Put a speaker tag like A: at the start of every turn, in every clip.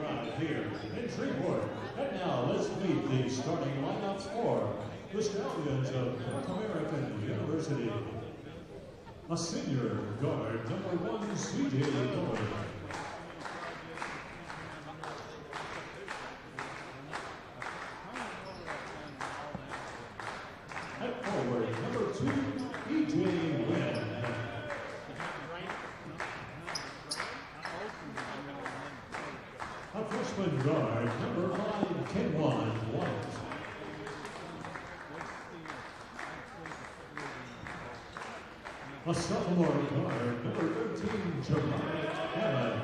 A: right here in Shreveport. And now let's meet the starting lineups for the Stallions of North American University. A senior guard, number 1, C.J. Miller. At forward, number 2, E.J. Wynn. A freshman guard, number 5, Kenwan White. A sophomore guard, number 13, Jeremiah Hammond.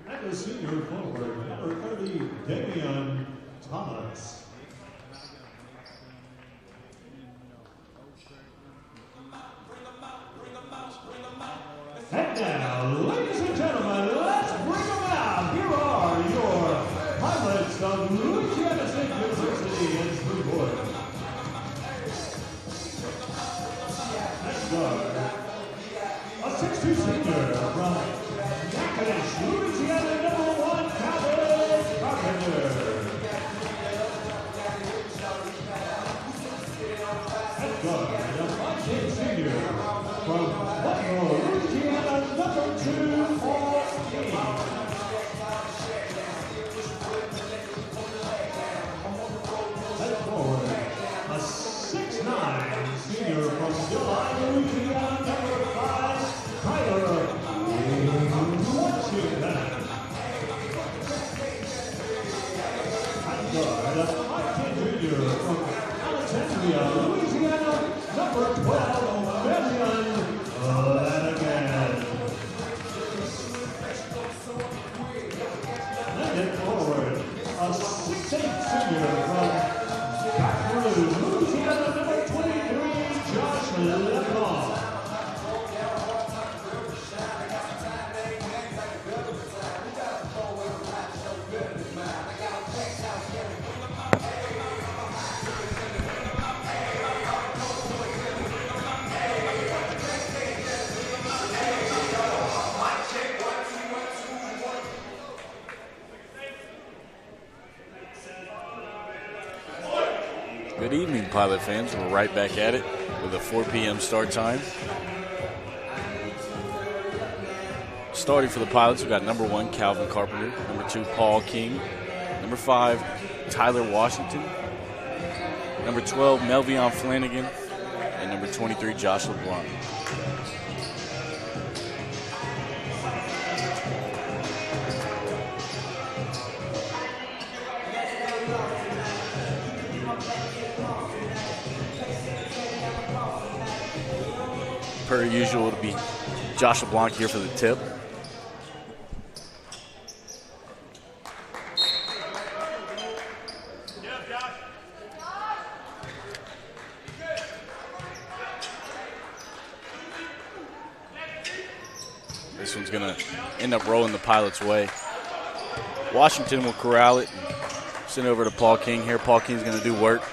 A: And a senior forward, number 30, Damian Thomas. And now, ladies and gentlemen, let's bring them out. Here are your pilots of Louisiana State University in Shreveport. Next guard, a 6'2" senior from Natchitoches, Louisiana, number 1, Calvin Carpenter. Next guard, a 5'10" senior from Buffalo, Louisiana, number 2, Paul King. Head forward, a 6'9" senior from July, Louisiana, number 5, Tyler Washington. Head guard, a 5'10" junior from Alexandria, Louisiana, number 12, Marion Lanigan. Headed forward, a 6'8" senior from Baton Rouge, Louisiana, number 23, Josh LeBlanc.
B: Good evening, Pilot fans. We're right back at it with a 4 p.m. start time. Starting for the Pilots, we've got number 1, Calvin Carpenter, number 2, Paul King, number 5, Tyler Washington, number 12, Melvion Flanagan, and number 23, Josh LeBlanc. Per usual, it'll be Josh LeBlanc here for the tip. This one's going to end up rolling the Pilots' way. Washington will corral it and send it over to Paul King here. Paul King's going to do work.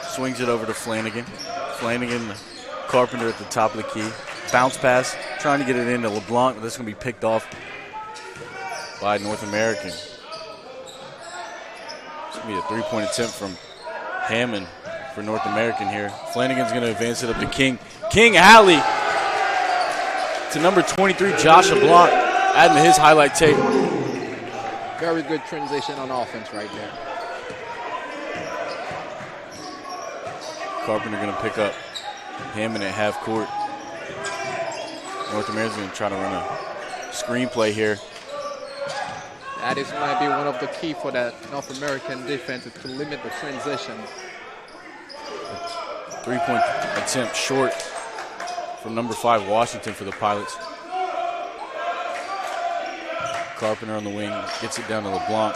B: Swings it over to Flanagan. Flanagan, Carpenter at the top of the key. Bounce pass, trying to get it into LeBlanc, but this is going to be picked off by North American. It's going to be a three-point attempt from Hammond for North American here. Flanagan's going to advance it up to King. King alley to number 23, Josh LeBlanc, adding to his highlight tape.
C: Very good transition on offense right there.
B: Carpenter going to pick up Hammond at half court. North American's going to try to run a screenplay here.
C: That is might be one of the key for that North American defense is to limit the transition.
B: Three-point attempt short from number 5, Washington for the Pilots. Carpenter on the wing, gets it down to LeBlanc.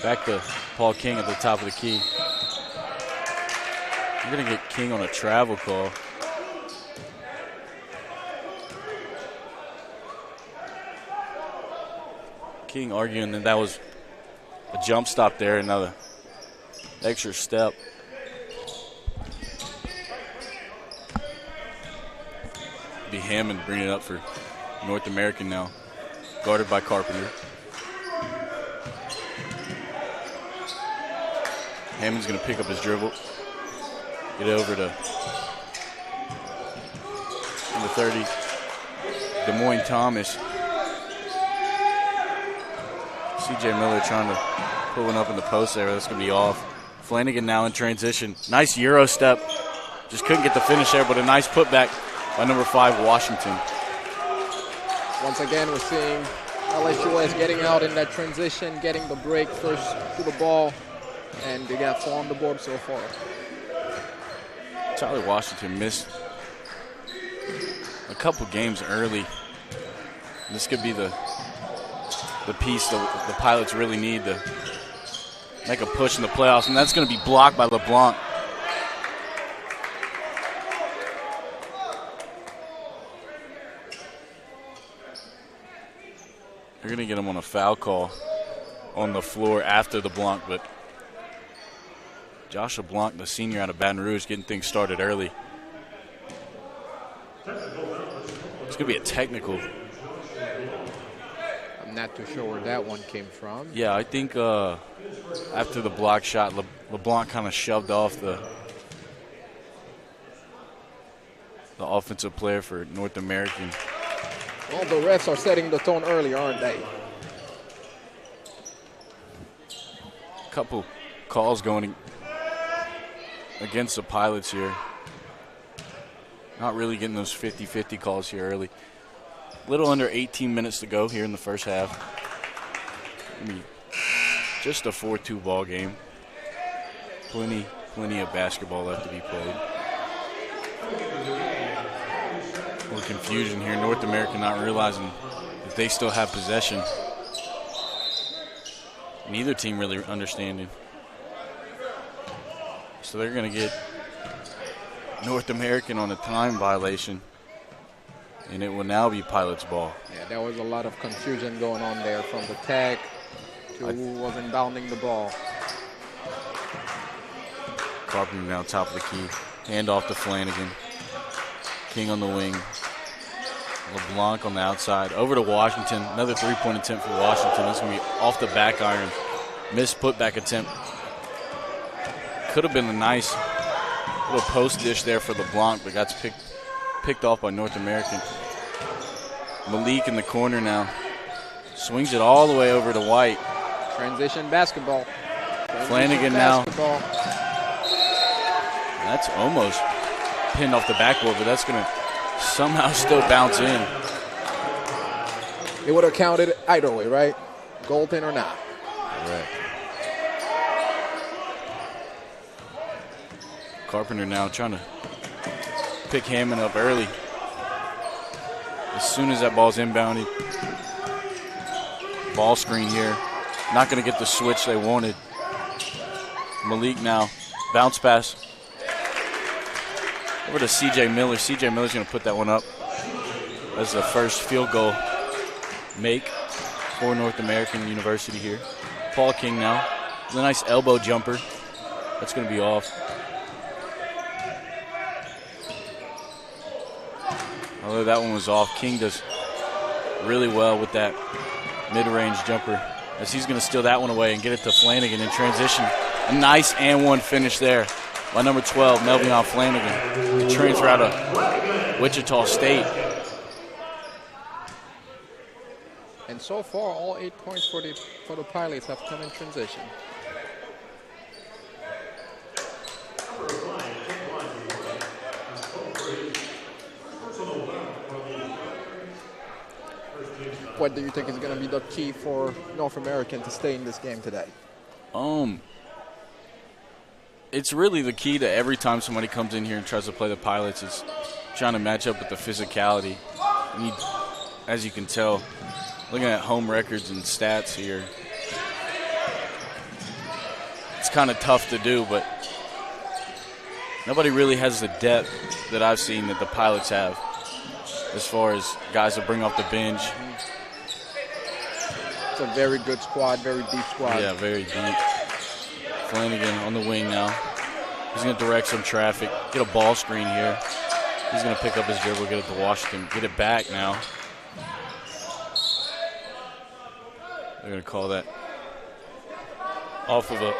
B: Back to Paul King at the top of the key. We're going to get King on a travel call. King arguing that that was a jump stop there, another extra step. Be Hammond bringing it up for North American now. Guarded by Carpenter. Hammond's going to pick up his dribble. Get it over to number 30, Des Moines Thomas. C.J. Miller trying to put one up in the post there. That's going to be off. Flanagan now in transition. Nice Euro step. Just couldn't get the finish there, but a nice putback by number 5, Washington.
C: Once again, we're seeing LSUS getting out in that transition, getting the break first to the ball, and they got 4 on the board so far.
B: Tyler Washington missed a couple games early. This could be the piece the Pilots really need to make a push in the playoffs, and that's going to be blocked by LeBlanc. They're going to get him on a foul call on the floor after the Blanc, but Josh LeBlanc, the senior out of Baton Rouge, getting things started early. It's going to be a technical.
C: I'm not too sure where that one came from.
B: Yeah, I think after the block shot, LeBlanc kind of shoved off the offensive player for North American.
C: Well, the refs are setting the tone early, aren't they?
B: Couple calls going against the Pilots here. Not really getting those 50-50 calls here early. A little under 18 minutes to go here in the first half. Just a 4-2 ball game. Plenty of basketball left to be played. More confusion here. North America not realizing that they still have possession. Neither team really understanding. So they're going to get North American on a time violation, and it will now be Pilots ball.
C: Yeah, there was a lot of confusion going on there from the tag to who wasn't bounding the ball.
B: Carpenter now top of the key. Hand off to Flanagan. King on the wing. LeBlanc on the outside. Over to Washington. Another three-point attempt for Washington. This is going to be off the back iron. Missed putback attempt. Could have been a nice little post dish there for LeBlanc, but got picked off by North American. Malik in the corner now. Swings it all the way over to White.
C: Transition basketball.
B: Flanagan now. That's almost pinned off the backboard, but that's going to somehow still bounce in.
C: It would have counted either way, right? Goal pin or not.
B: Right. Carpenter now trying to pick Hammond up early. As soon as that ball's inbounded. Ball screen here. Not going to get the switch they wanted. Malik now. Bounce pass. Over to C.J. Miller. C.J. Miller's going to put that one up. That's the first field goal make for North American University here. Paul King now. A nice elbow jumper. That's going to be off. Although that one was off, King does really well with that mid-range jumper as he's going to steal that one away and get it to Flanagan in transition. A nice and one finish there by number 12, Melvion Flanagan, the transfer out of Wichita State.
C: And so far, all 8 points for the Pilots have come in transition. What do you think is going to be the key for North American to stay in this game today?
B: It's really the key to every time somebody comes in here and tries to play the Pilots is trying to match up with the physicality. And as you can tell, looking at home records and stats here, it's kind of tough to do, but nobody really has the depth that I've seen that the Pilots have as far as guys that bring off the bench.
C: It's a very good squad, very deep squad.
B: Yeah, very deep. Flanagan on the wing now. He's going to direct some traffic, get a ball screen here. He's going to pick up his dribble, get it to Washington, get it back now. They're going to call that off of a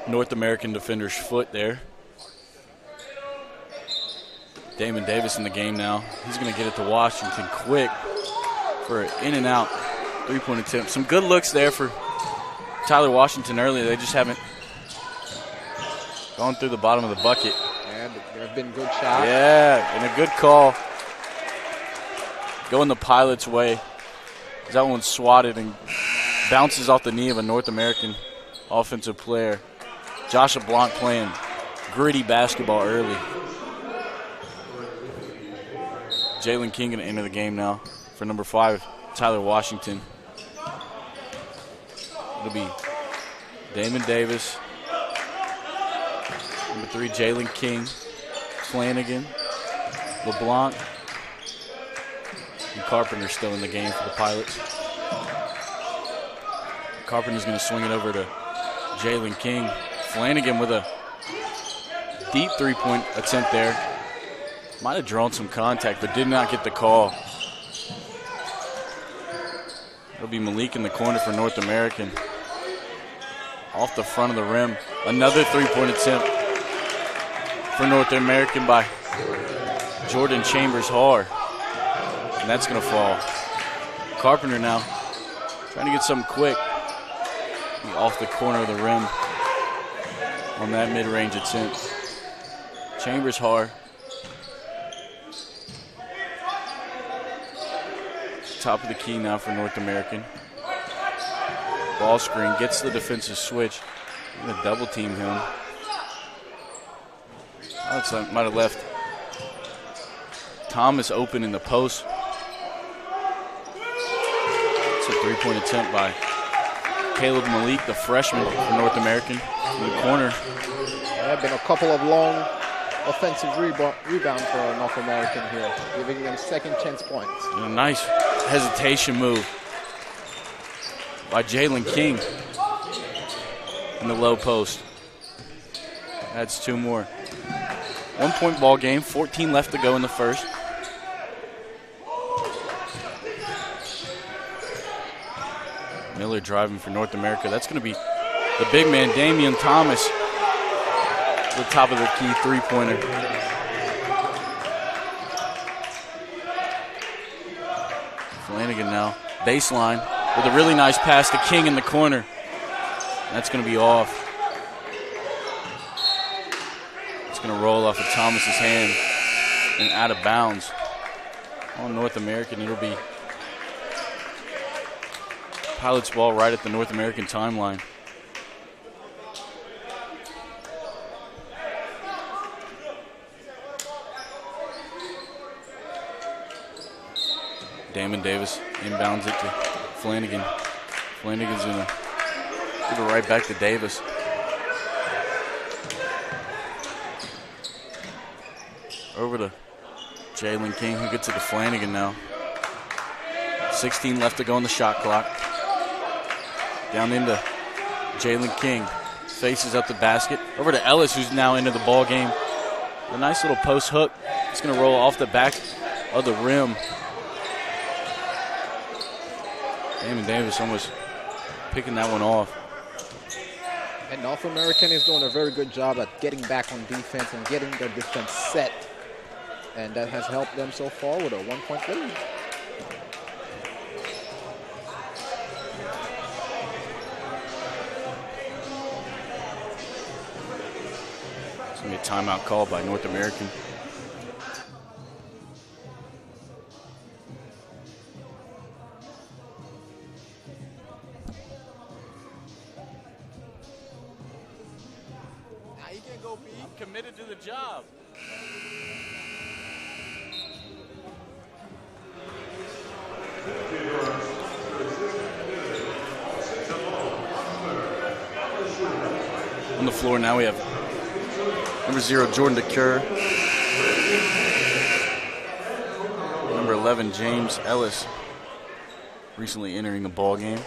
B: North American defender's foot there. Damon Davis in the game now. He's going to get it to Washington quick for an in and out three-point attempt. Some good looks there for Tyler Washington earlier. They just haven't gone through the bottom of the bucket.
C: And there have been good shots.
B: Yeah, and a good call. Going the Pilots' way. That one's swatted and bounces off the knee of a North American offensive player. Josh LeBlanc playing gritty basketball early. Jalen King going to enter the game now for number 5, Tyler Washington. It'll be Damon Davis. Number 3, Jalen King. Flanagan. LeBlanc. And Carpenter still in the game for the Pilots. Carpenter's going to swing it over to Jalen King. Flanagan with a deep three-point attempt there. Might have drawn some contact, but did not get the call. It'll be Malik in the corner for North American. Off the front of the rim. Another three-point attempt for North American by Jordan Chambers-Har. And that's going to fall. Carpenter now trying to get something quick. Off the corner of the rim on that mid-range attempt. Chambers-Har. Top of the key now for North American. Ball screen, gets the defensive switch. Going to double team him. Looks like might have left Thomas open in the post. It's a three-point attempt by Caleb Malik, the freshman for North American, in the corner.
C: There have been a couple of long offensive rebounds for North American here, giving them second chance points.
B: And a nice hesitation move by Jalen King in the low post. That's 2 more. 1-point ball game, 14 left to go in the first. Miller driving for North America. That's going to be the big man, Damian Thomas, the top of the key three-pointer. Flanagan now, baseline, with a really nice pass to King in the corner. That's going to be off. It's going to roll off of Thomas's hand and out of bounds. On North American, it'll be Pilots ball right at the North American timeline. Damon Davis inbounds it to Flanagan. Flanagan's going to give it right back to Davis. Over to Jalen King, who gets it to Flanagan now. 16 left to go on the shot clock. Down into Jalen King. Faces up the basket. Over to Ellis, who's now into the ball game. A nice little post hook. It's going to roll off the back of the rim. Damon Davis almost picking that one off.
C: And North American is doing a very good job at getting back on defense and getting their defense set. And that has helped them so far with a 1-point lead.
B: It's going to be a timeout called by North American. Now you can go be committed to the job. On the floor now we have number 0, Jordan DeCure. Number 11, James Ellis, recently entering the ball game.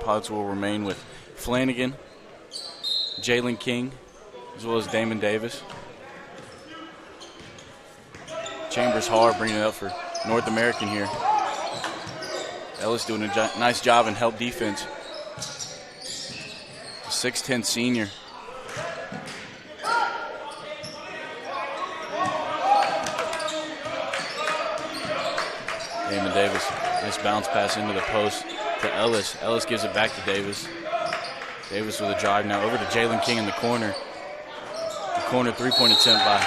B: Pilots will remain with Flanagan, Jalen King, as well as Damon Davis. Chambers hard, bringing it up for North American here. Ellis doing a nice job in help defense. 6'10" senior. Damon Davis, nice bounce pass into the post to Ellis. Ellis gives it back to Davis. Davis with a drive now over to Jalen King in the corner. The corner three-point attempt by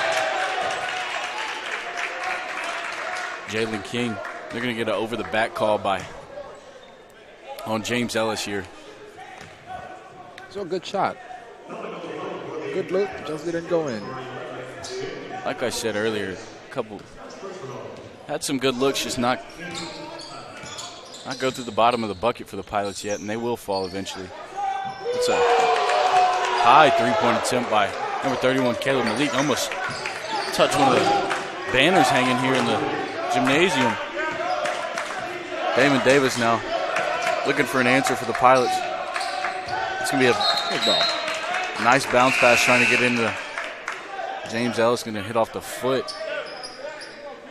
B: Jalen King. They're going to get an over-the-back call on James Ellis here.
C: So good shot. Good look, just didn't go in.
B: Like I said earlier, had some good looks, just not go through the bottom of the bucket for the Pilots yet, and they will fall eventually. It's a high three-point attempt by number 31, Caleb Malik. Almost touched one of the banners hanging here in the gymnasium. Damon Davis now looking for an answer for the Pilots. It's going to be a nice bounce pass trying to get into James Ellis. Going to hit off the foot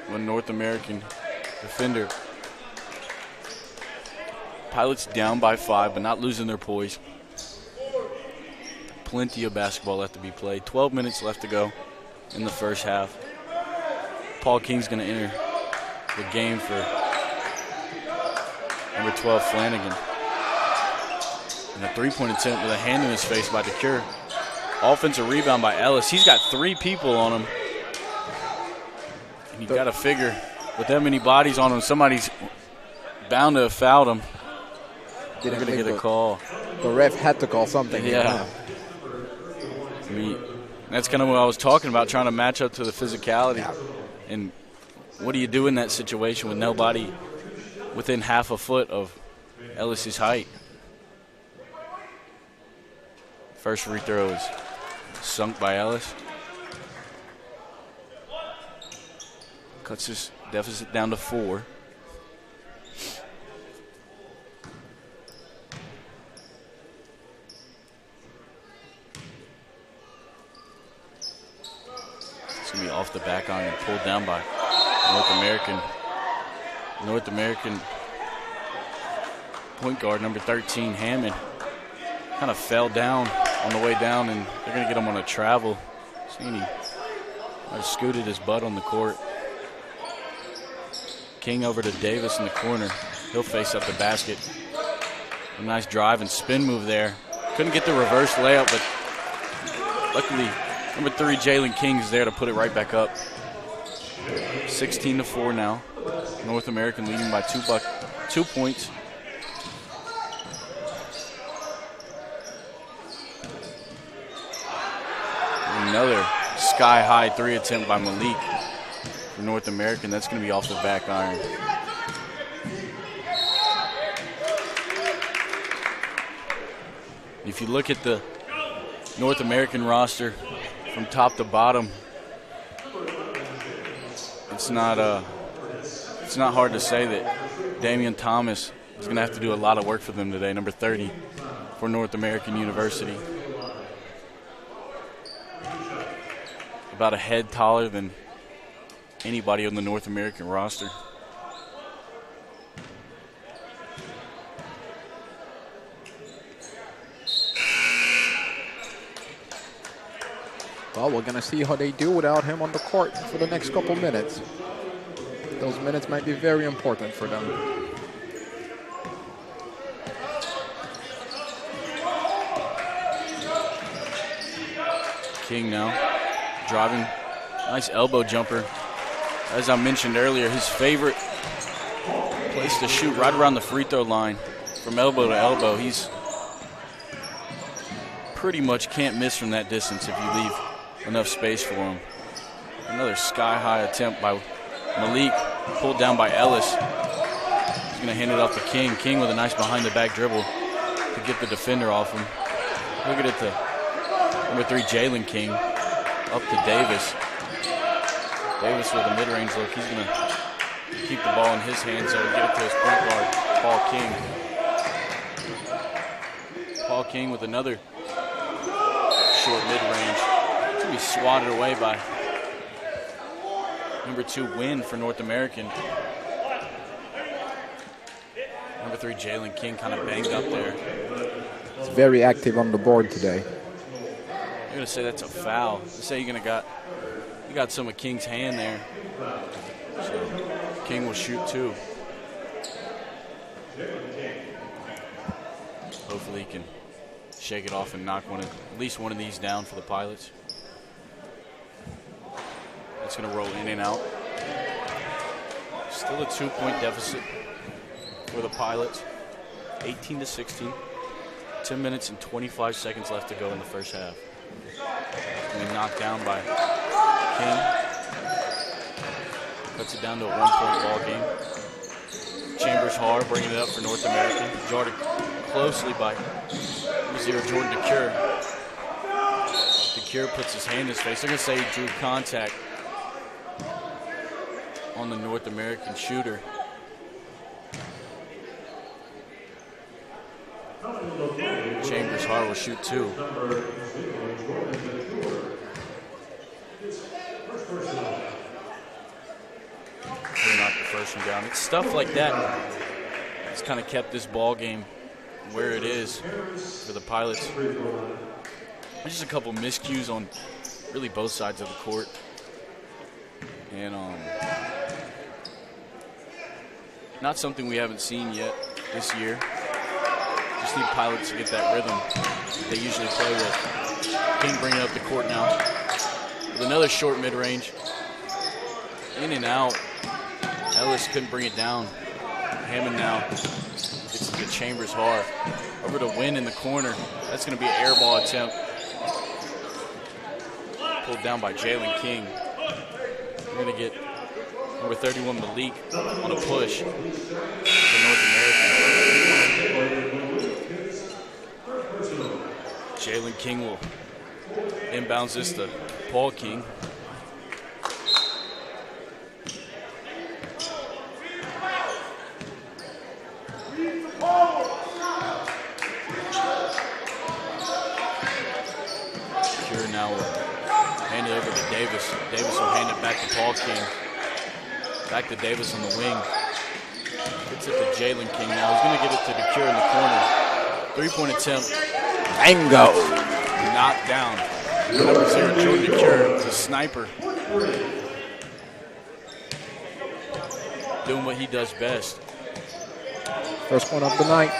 B: of a North American defender. Pilots down by 5, but not losing their poise. Plenty of basketball left to be played. 12 minutes left to go in the first half. Paul King's going to enter the game for number 12, Flanagan. And a three-point attempt with a hand in his face by DeCure. Offensive rebound by Ellis. He's got 3 people on him. And you've got to figure, with that many bodies on him, somebody's bound to have fouled him. They're going to get a call.
C: The ref had to call something.
B: Yeah. I mean, that's kind of what I was talking about, trying to match up to the physicality.
C: Yeah.
B: And what do you do in that situation with nobody within half a foot of Ellis's height? First free throw is sunk by Ellis. Cuts his deficit down to 4. It's going to be off the back iron and pulled down by North American point guard number 13, Hammond. Kind of fell down on the way down, and they're going to get him on a travel. Seen he scooted his butt on the court. King over to Davis in the corner. He'll face up the basket. A nice drive and spin move there. Couldn't get the reverse layup, but luckily number 3, Jalen King, is there to put it right back up. 16-4 now. North American leading by 2 points. Another sky-high 3 attempt by Malik for North American. That's going to be off the back iron. If you look at the North American roster from top to bottom, it's not hard to say that Damian Thomas is going to have to do a lot of work for them today, number 30 for North American University. About a head taller than anybody on the North American roster.
C: Well, we're going to see how they do without him on the court for the next couple minutes. Those minutes might be very important for them.
B: King now driving, nice elbow jumper. As I mentioned earlier, his favorite place to shoot right around the free throw line from elbow to elbow. He's pretty much can't miss from that distance if you leave enough space for him. Another sky-high attempt by Malik, pulled down by Ellis. He's going to hand it off to King. King with a nice behind-the-back dribble to get the defender off him. Look at it to number 3, Jalen King, up to Davis. Davis with a mid-range look. He's going to keep the ball in his hands so he get it to his point guard, Paul King. Paul King with another short mid-range. going to be swatted away by number 2 Win for North American. Number 3 Jalen King kind of banged up there.
C: It's very active on the board today.
B: I'm going to say that's a foul. Let's say you got some of King's hand there. So King will shoot 2. Hopefully he can shake it off and knock at least one of these down for the Pilots. It's going to roll in and out. Still a 2-point deficit for the Pilots. 18-16. 10 minutes and 25 seconds left to go in the first half. Going to be knocked down by King. Cuts it down to a 1-point ball game. Chambers hard, bringing it up for North American. Guarded closely by 0 Jordan DeCure. DeCure puts his hand in his face. They're going to say he drew contact on the North American shooter. Chambers hard will shoot 2. They knocked the first one down. It's stuff like that that's kind of kept this ball game where it is for the Pilots. There's just a couple miscues on really both sides of the court. And not something we haven't seen yet this year. Just need Pilots to get that rhythm they usually play with. King bringing up the court now with another short mid-range. In and out. Ellis couldn't bring it down. Hammond now gets it to Chambers hard. Over to Win in the corner. That's going to be an air ball attempt. Pulled down by Jalen King. We're going to get number 31 Malik on a push for North American. Jalen King will inbounds this to Paul King. Cure now will hand it over to Davis. Davis will hand it back to Paul King. Back to Davis on the wing. Gets it to Jalen King now. He's going to get it to DeCure in the corner. 3-point attempt.
C: Bingo.
B: Knocked down. Number 0, Jordan DeCure, is a sniper. Doing what he does best.
C: First point of the night.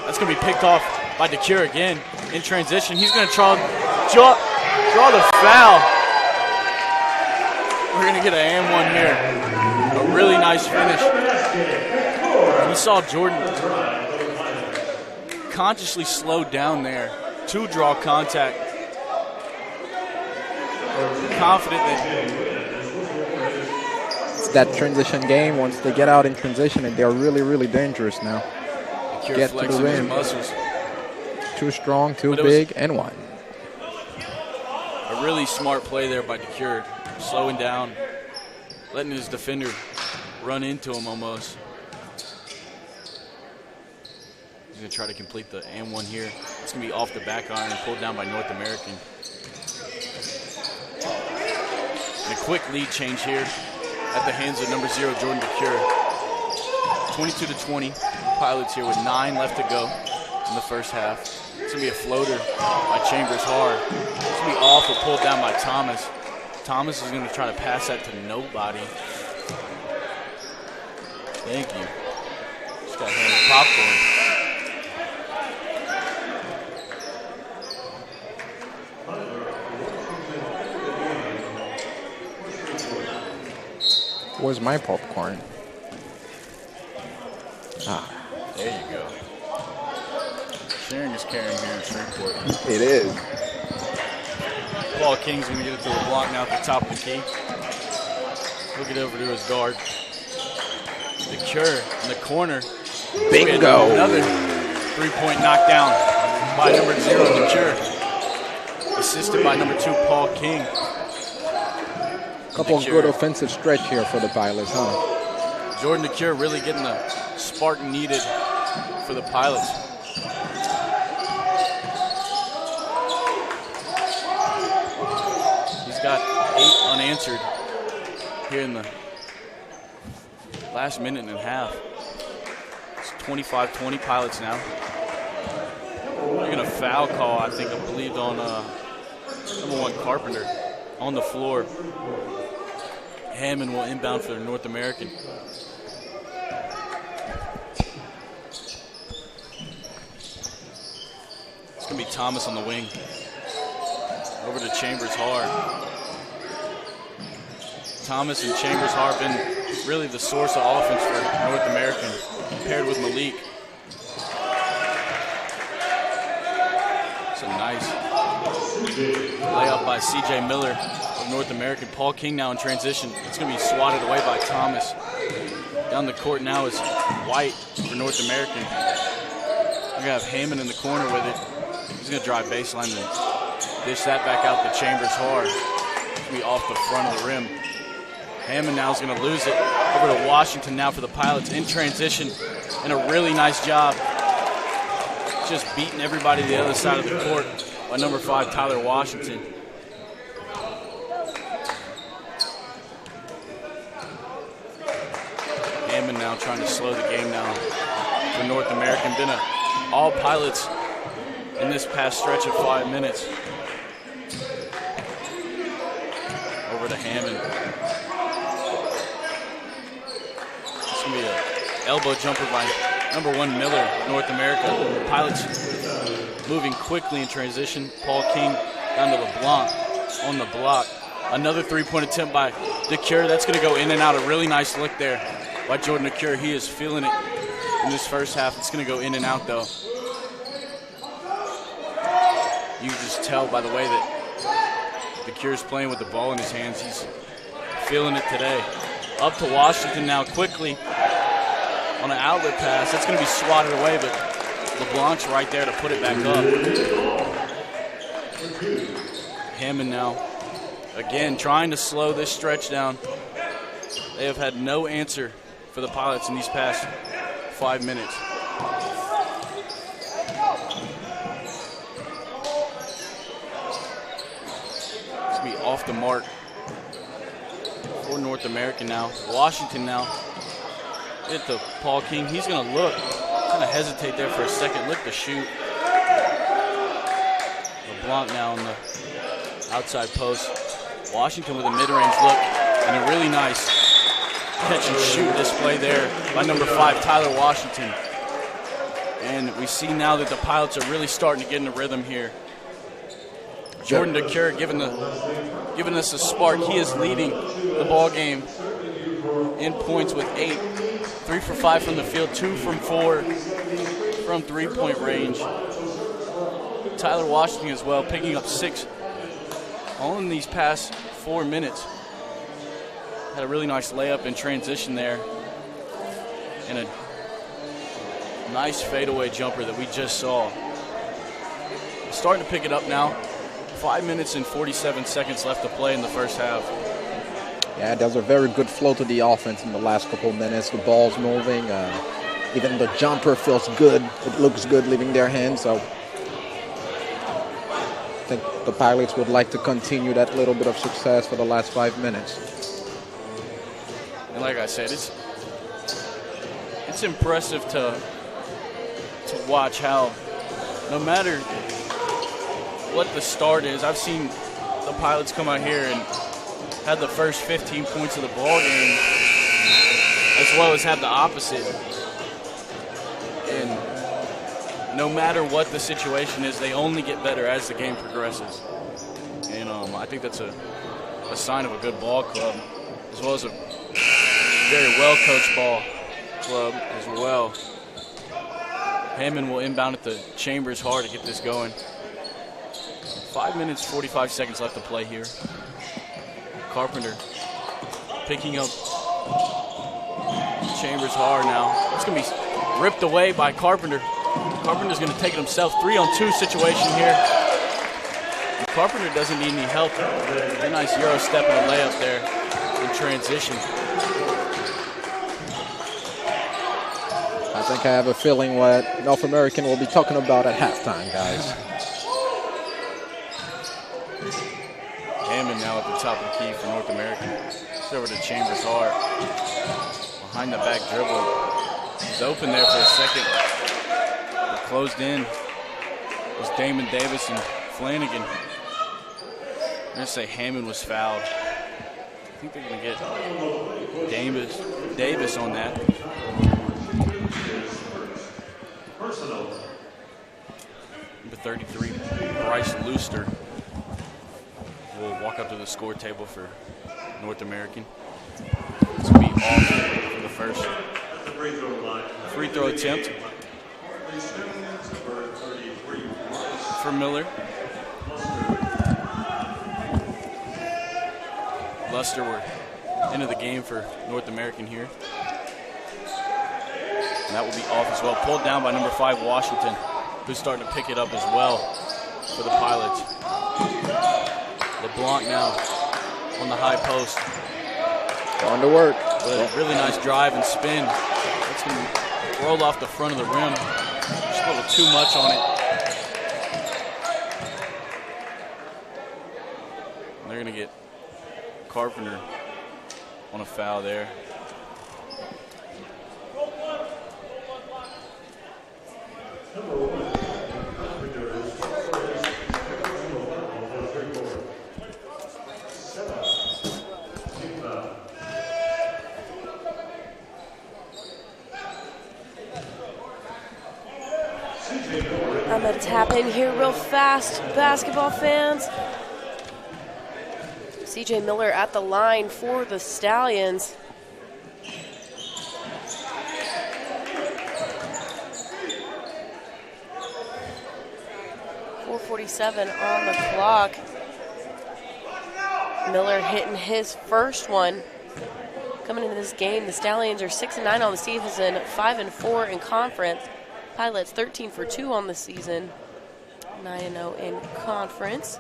B: That's going to be picked off by DeCure again in transition. He's going to draw the foul. We're going to get an and 1 here. A really nice finish. We saw Jordan consciously slowed down there to draw contact. Confident that
C: it's that transition game. Once they get out in transition, and they're really, really dangerous now. Get to the rim.
B: Muscles.
C: Too strong, too big, and 1.
B: A really smart play there by DeCure. Slowing down, letting his defender run into him almost. He's going to try to complete the and 1 here. It's going to be off the back iron, pulled down by North American. And a quick lead change here at the hands of number 0, Jordan DeCure. 22-20. Pilots here with 9 left to go in the first half. It's going to be a floater by Chambers hard. It's going to be off or pulled down by Thomas. Thomas is going to try to pass that to nobody. Thank you. Just got handed popcorn.
C: Where's my popcorn? Ah.
B: There you go. Sharing is caring here in Shreveport.
C: It is.
B: Paul King's going to get it to the block now at the top of the key. He'll get over to his guard. DeCure in the corner.
C: Bingo.
B: Another 3-point knockdown by number 0, DeCure. Assisted by number 2, Paul King.
C: Couple of good offensive stretch here for the Pilots, huh?
B: Jordan DeCure really getting the spark needed for the Pilots. He's got 8 unanswered here in the last minute and a half. It's 25-20 Pilots now. They're going to foul call, I believe, on number 1 Carpenter on the floor. Hammond will inbound for the North American. It's going to be Thomas on the wing. Over to Chambers-Har. Thomas and Chambers-Har have been really the source of offense for North American, paired with Malik. It's a nice layup by C.J. Miller of North American. Paul King now in transition. It's going to be swatted away by Thomas. Down the court now is White for North American. We're going to have Hammond in the corner with it. He's going to drive baseline and dish that back out to Chambers-Har. It's going to be off the front of the rim. Hammond now is going to lose it. Over to Washington now for the Pilots in transition. And a really nice job just beating everybody to the other side of the court by number 5, Tyler Washington. Hammond now trying to slow the game down for North American. Been all Pilots in this past stretch of 5 minutes. Over to Hammond. It's going to be an elbow jumper by number 1 Miller, North America. Pilots moving quickly in transition. Paul King down to LeBlanc on the block. Another 3-point attempt by DeCure. That's going to go in and out. A really nice look there by Jordan DeCure. He is feeling it in this first half. It's going to go in and out, though. You can just tell by the way that DeCure's playing with the ball in his hands. He's feeling it today. Up to Washington now quickly on an outlet pass. That's going to be swatted away, but LeBlanc's right there to put it back up. Hammond now, again, trying to slow this stretch down. They have had no answer for the Pilots in these past 5 minutes. It's going to be off the mark for North American now. Washington now. Hit the Paul King. He's going to look, kind of hesitate there for a second, look to shoot. LeBlanc now on the outside post. Washington with a mid-range look and a really nice catch and shoot display there by number 5, Tyler Washington. And we see now that the Pilots are really starting to get in the rhythm here. Jordan DeCure giving us a spark. He is leading the ball game in points with 8. 3 for 5 from the field, 2 from 4 from 3-point range. Tyler Washington as well, picking up 6 all in these past 4 minutes. Had a really nice layup in transition there. And a nice fadeaway jumper that we just saw. Starting to pick it up now. 5 minutes and 47 seconds left to play in the first half.
C: Yeah, there's a very good flow to the offense in the last couple of minutes. The ball's moving. Even the jumper feels good. It looks good leaving their hands. So I think the Pilots would like to continue that little bit of success for the last 5 minutes.
B: And like I said, it's impressive to watch how no matter what the start is, I've seen the Pilots come out here and had the first 15 points of the ball game, as well as have the opposite. And no matter what the situation is, they only get better as the game progresses. And I think that's a sign of a good ball club, as well as a very well-coached ball club as well. Hammond will inbound at the Chambers-Har to get this going. 5 minutes, 45 seconds left to play here. Carpenter picking up Chambers-Har now. It's going to be ripped away by Carpenter. Carpenter's going to take it himself. 3-on-2 situation here. And Carpenter doesn't need any help. A nice Euro step and a layup there in transition.
C: I think I have a feeling what North American will be talking about at halftime, guys.
B: Hammond now at the top of the key for North American. It's over to Chambers Hart. Behind the back dribble. He's open there for a second. But closed in was Damon Davis and Flanagan. I'm going to say Hammond was fouled. I think they're going to get Davis on that. Number 33, Bryce Looster, will walk up to the score table for North American. It's going to be off for the first free throw attempt for Miller. Luster were into the game for North American here. And that will be off as well. Pulled down by number 5, Washington, who's starting to pick it up as well for the Pilots. LeBlanc now on the high post.
C: On to work.
B: With a really nice drive and spin. That's going to roll off the front of the rim. Just a little too much on it. And they're going to get Carpenter on a foul there.
D: I'm going to tap in here real fast, basketball fans. CJ Miller at the line for the Stallions. .447 on the clock. Miller hitting his first one. Coming into this game, the Stallions are 6-9 on the season, 5-4 in conference. Pilots 13 for 2 on the season, 9-0 in conference.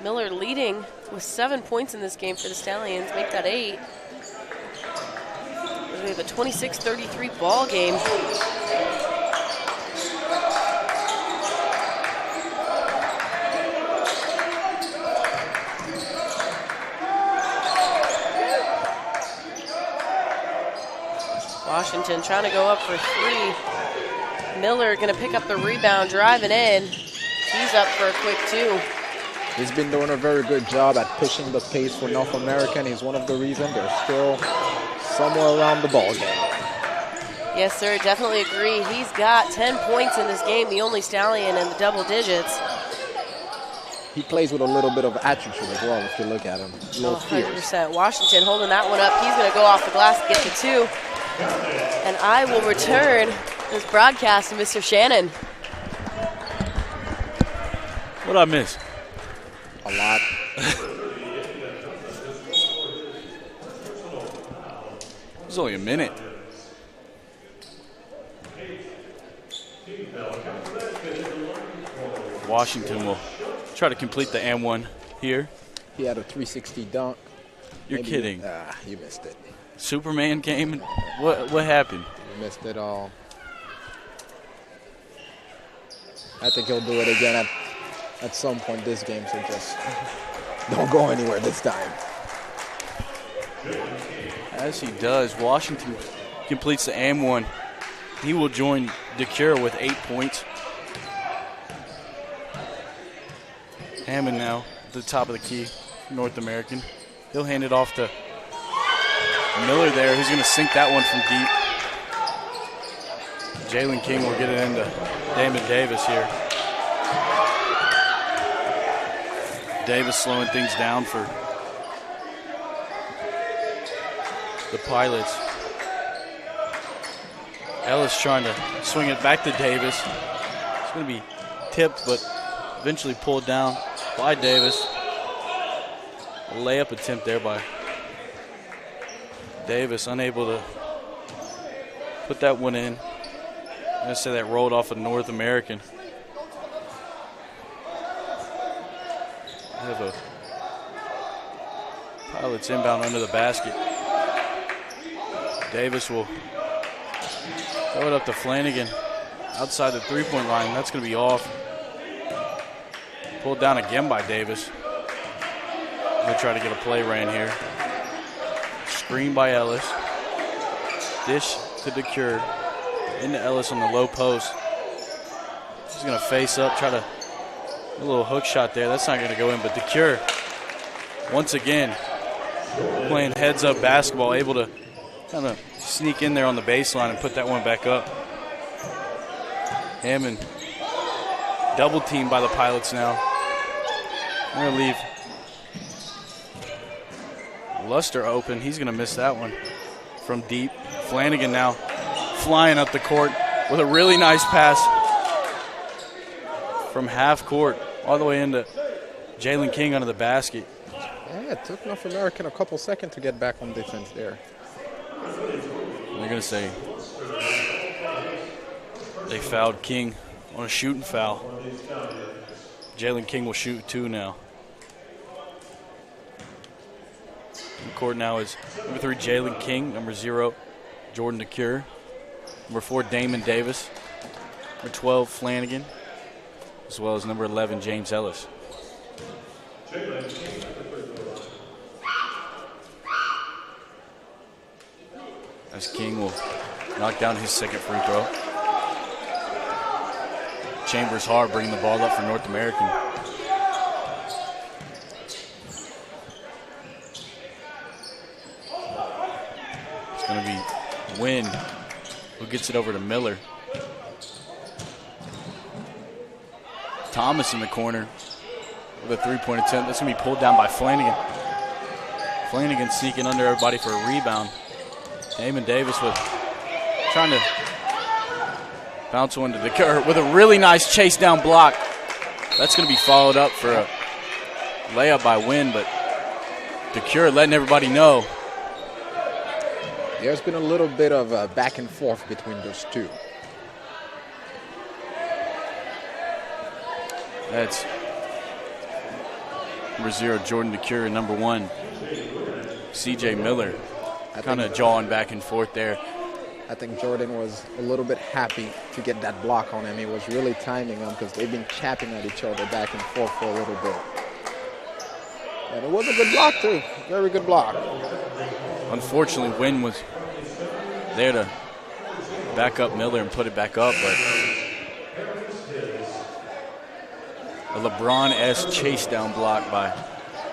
D: Miller leading with 7 points in this game for the Stallions. Make that 8. We have a 26-33 ball game. Washington trying to go up for 3. Miller going to pick up the rebound, driving in. He's up for a quick 2.
C: He's been doing a very good job at pushing the pace for North American. He's one of the reasons they're still somewhere around the ball game.
D: Yes, sir, definitely agree. He's got 10 points in this game, the only Stallion in the double digits.
C: He plays with a little bit of attitude as well, if you look at him. A little fierce.
D: 100%. Washington holding that one up. He's going to go off the glass and get the 2. And I will return this broadcast to Mr. Shannon.
B: What'd I miss?
C: A lot.
B: It was only a minute. Washington will try to complete the and-one here.
C: He had a 360 dunk.
B: You're
C: Maybe
B: kidding.
C: You missed it.
B: Superman came. What happened?
C: You missed it all. I think he'll do it again at some point this game, so just don't go anywhere this time.
B: As he does, Washington completes the and-one. He will join DeCure with 8 points. Hammond now at the top of the key, North American. He'll hand it off to Miller there, who's going to sink that one from deep. Jalen King will get it into Damon Davis here. Davis slowing things down for the Pilots. Ellis trying to swing it back to Davis. It's going to be tipped, but eventually pulled down by Davis. A layup attempt there by Davis, unable to put that one in. I'm going to say that rolled off of North American. We have a Pilots inbound under the basket. Davis will throw it up to Flanagan outside the three-point line. That's going to be off. Pulled down again by Davis. They try to get a play ran here. Screen by Ellis. Dish to DeCure. Into Ellis on the low post. He's going to face up, try to a little hook shot there. That's not going to go in, but DeCure, once again, playing heads-up basketball, able to kind of sneak in there on the baseline and put that one back up. Hammond double teamed by the Pilots now. They're going to leave Luster open. He's going to miss that one from deep. Flanagan now flying up the court with a really nice pass from half court all the way into Jalen King under the basket.
C: Yeah, it took North American a couple seconds to get back on defense there.
B: They're going to say they fouled King on a shooting foul. Jalen King will shoot 2 now. The court now is number 3, Jalen King. Number 0, Jordan DeCure. Number 4, Damon Davis. Number 12, Flanagan. As well as number 11, James Ellis. As King will knock down his second free throw. Chambers hard bringing the ball up for North American. It's going to be Wynn who gets it over to Miller. Thomas in the corner with a three-point attempt. That's going to be pulled down by Flanagan. Flanagan sneaking under everybody for a rebound. Damon Davis with trying to bounce one to DeCure with a really nice chase down block. That's going to be followed up for a layup by Wynn, but DeCure letting everybody know.
C: There's been a little bit of a back and forth between those two.
B: That's number 0, Jordan DeCure, and number 1, C.J. Miller. Kind of jawing back and forth there.
C: I think Jordan was a little bit happy to get that block on him. He was really timing them because they've been chapping at each other back and forth for a little bit. And it was a good block, too. Very good block.
B: Unfortunately, Wynn was there to back up Miller and put it back up, but a LeBron-esque chase down block by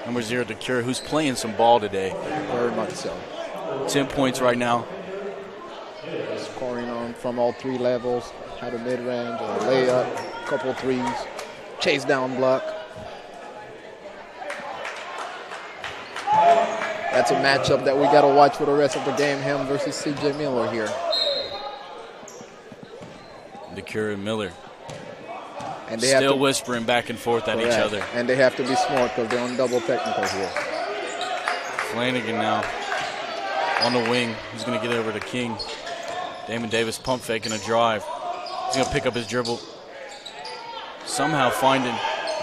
B: number 0, DeCure, who's playing some ball today.
C: Very much so.
B: 10 points right now.
C: Scoring on from all 3 levels. Had a mid-range, a layup, couple threes, chase down block. That's a matchup that we got to watch for the rest of the game, him versus C.J. Miller here.
B: DeCure and Miller
C: and they
B: still whispering back and forth at each other.
C: And they have to be smart because they're on double technicals here.
B: Flanagan now on the wing. He's going to get over to King. Damon Davis pump faking a drive. He's going to pick up his dribble. Somehow finding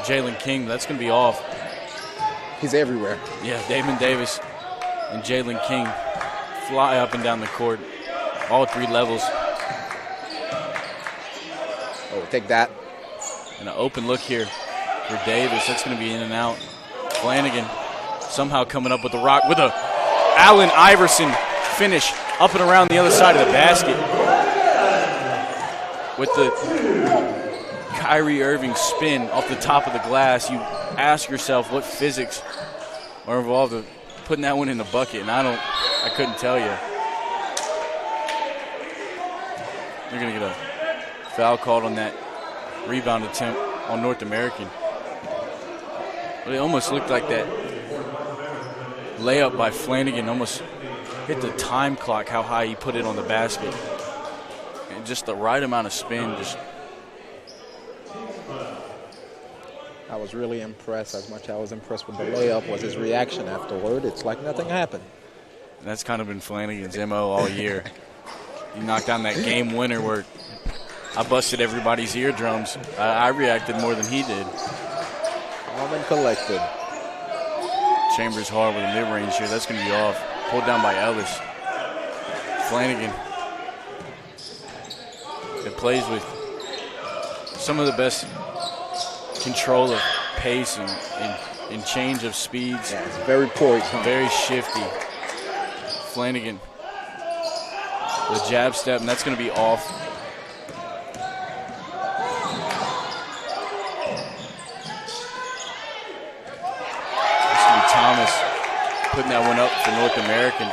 B: Jalen King. That's going to be off.
C: He's everywhere.
B: Yeah, Damon Davis and Jalen King fly up and down the court. All 3 levels.
C: Oh, take that.
B: And an open look here for Davis. That's going to be in and out. Flanagan somehow coming up with the rock with a Allen Iverson finish up and around the other side of the basket. With the Kyrie Irving spin off the top of the glass, you ask yourself what physics are involved in putting that one in the bucket, and I couldn't tell you. They're going to get a foul called on that rebound attempt on North American. But it almost looked like that layup by Flanagan almost hit the time clock, how high he put it on the basket. And just the right amount of spin.
C: I was really impressed. As much as I was impressed with the layup was his reaction afterward. It's like nothing happened.
B: That's kind of been Flanagan's MO all year. He knocked down that game winner where I busted everybody's eardrums. I reacted more than he did.
C: Calm and collected.
B: Chambers hard with a mid-range here. That's going to be off. Pulled down by Ellis. Flanagan. It plays with some of the best control of pace and and change of speeds.
C: Yeah, it's very poised.
B: Very shifty. Flanagan, the jab step, and that's going to be off. This will be Thomas putting that one up for North American.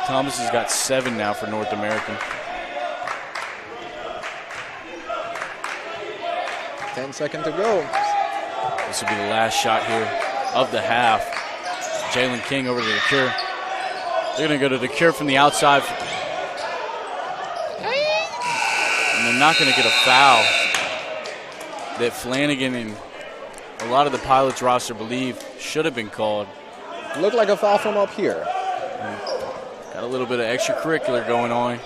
B: Thomas has got 7 now for North American.
C: 10 seconds to go.
B: This will be the last shot here of the half. Jalen King over to the cure. They're going to go to the cure from the outside. And they're not going to get a foul that Flanagan and a lot of the Pilots roster believe should have been called.
C: Looked like a foul from up here.
B: Got a little bit of extracurricular going on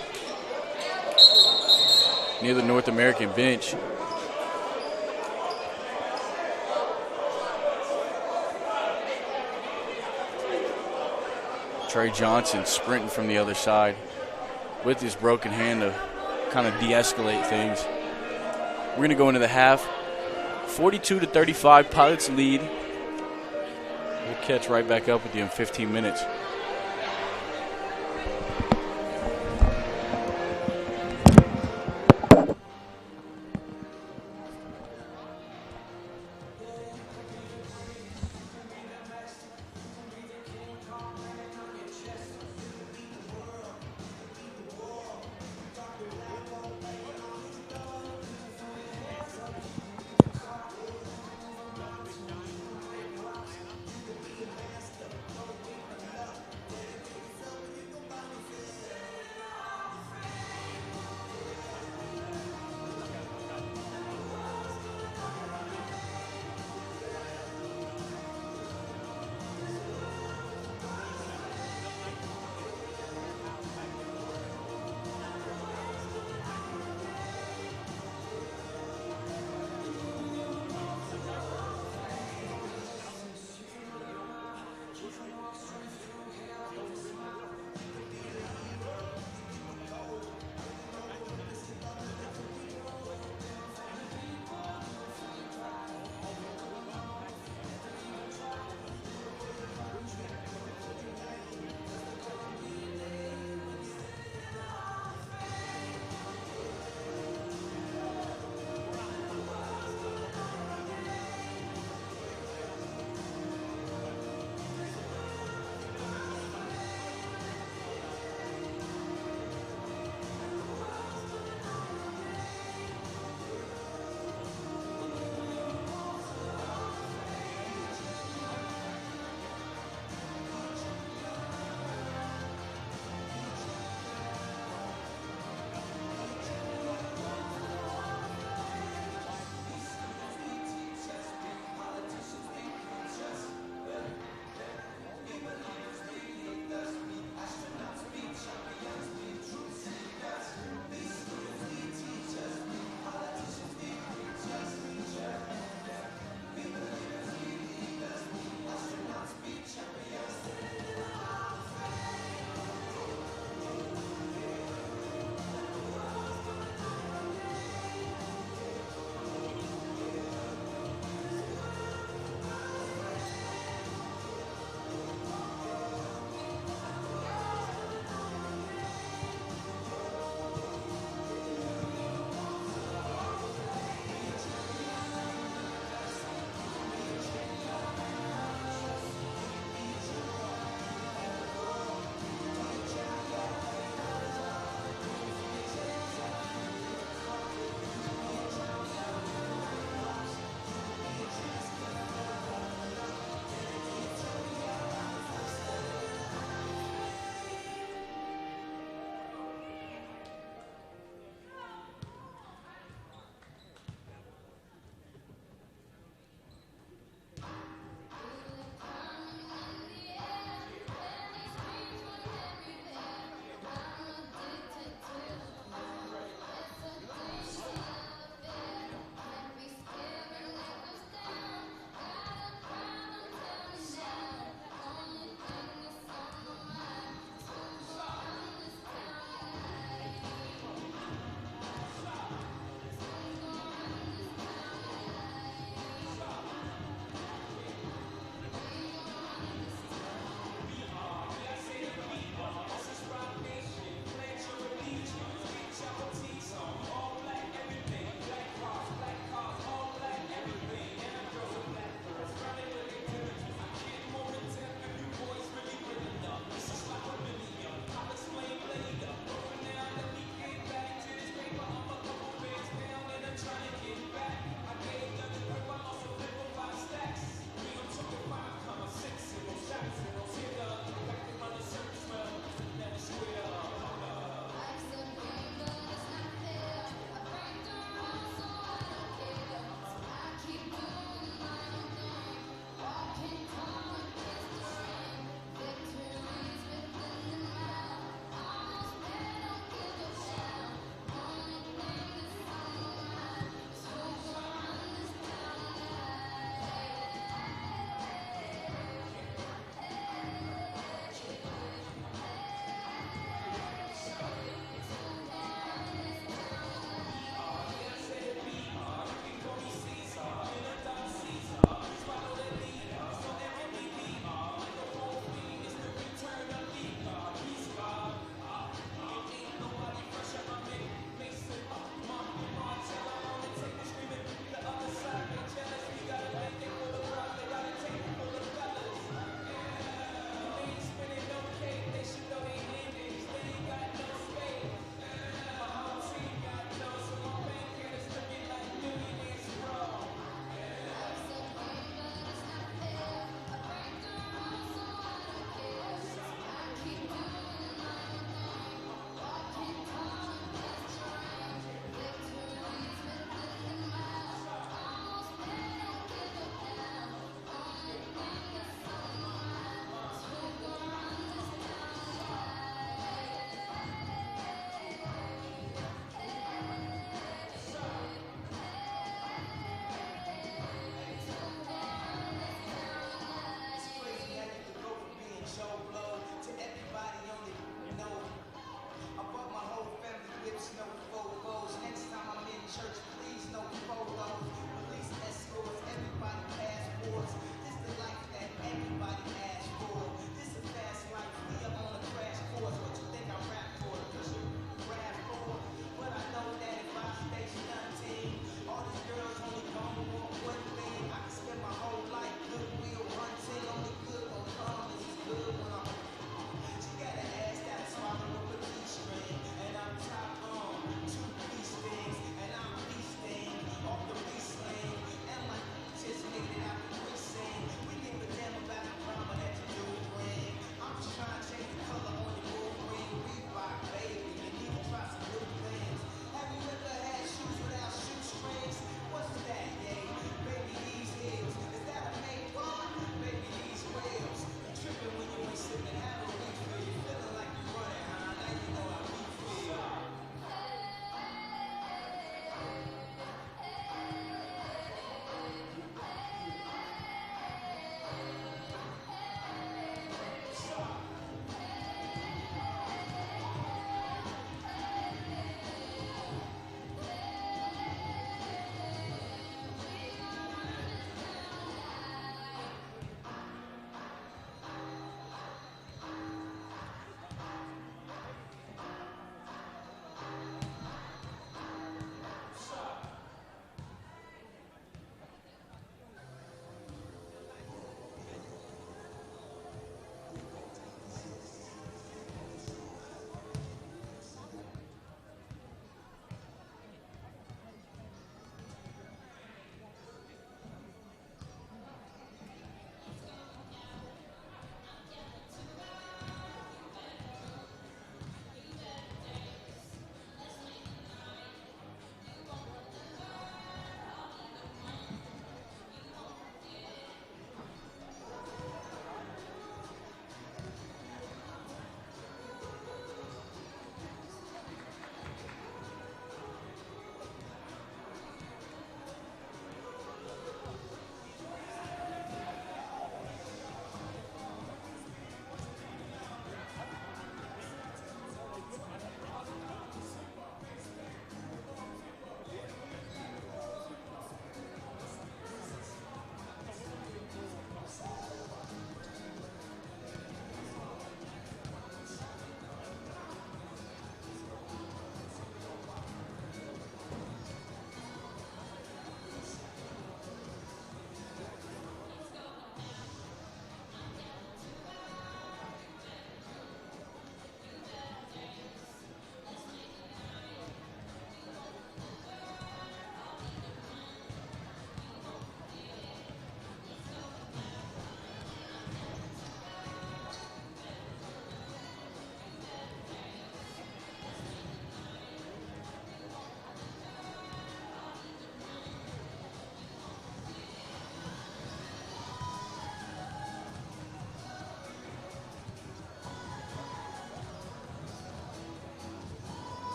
B: near the North American bench. Trey Johnson sprinting from the other side with his broken hand to kind of de-escalate things. We're going to go into the half. 42-35, Pilots lead. We'll catch right back up with you in 15 minutes.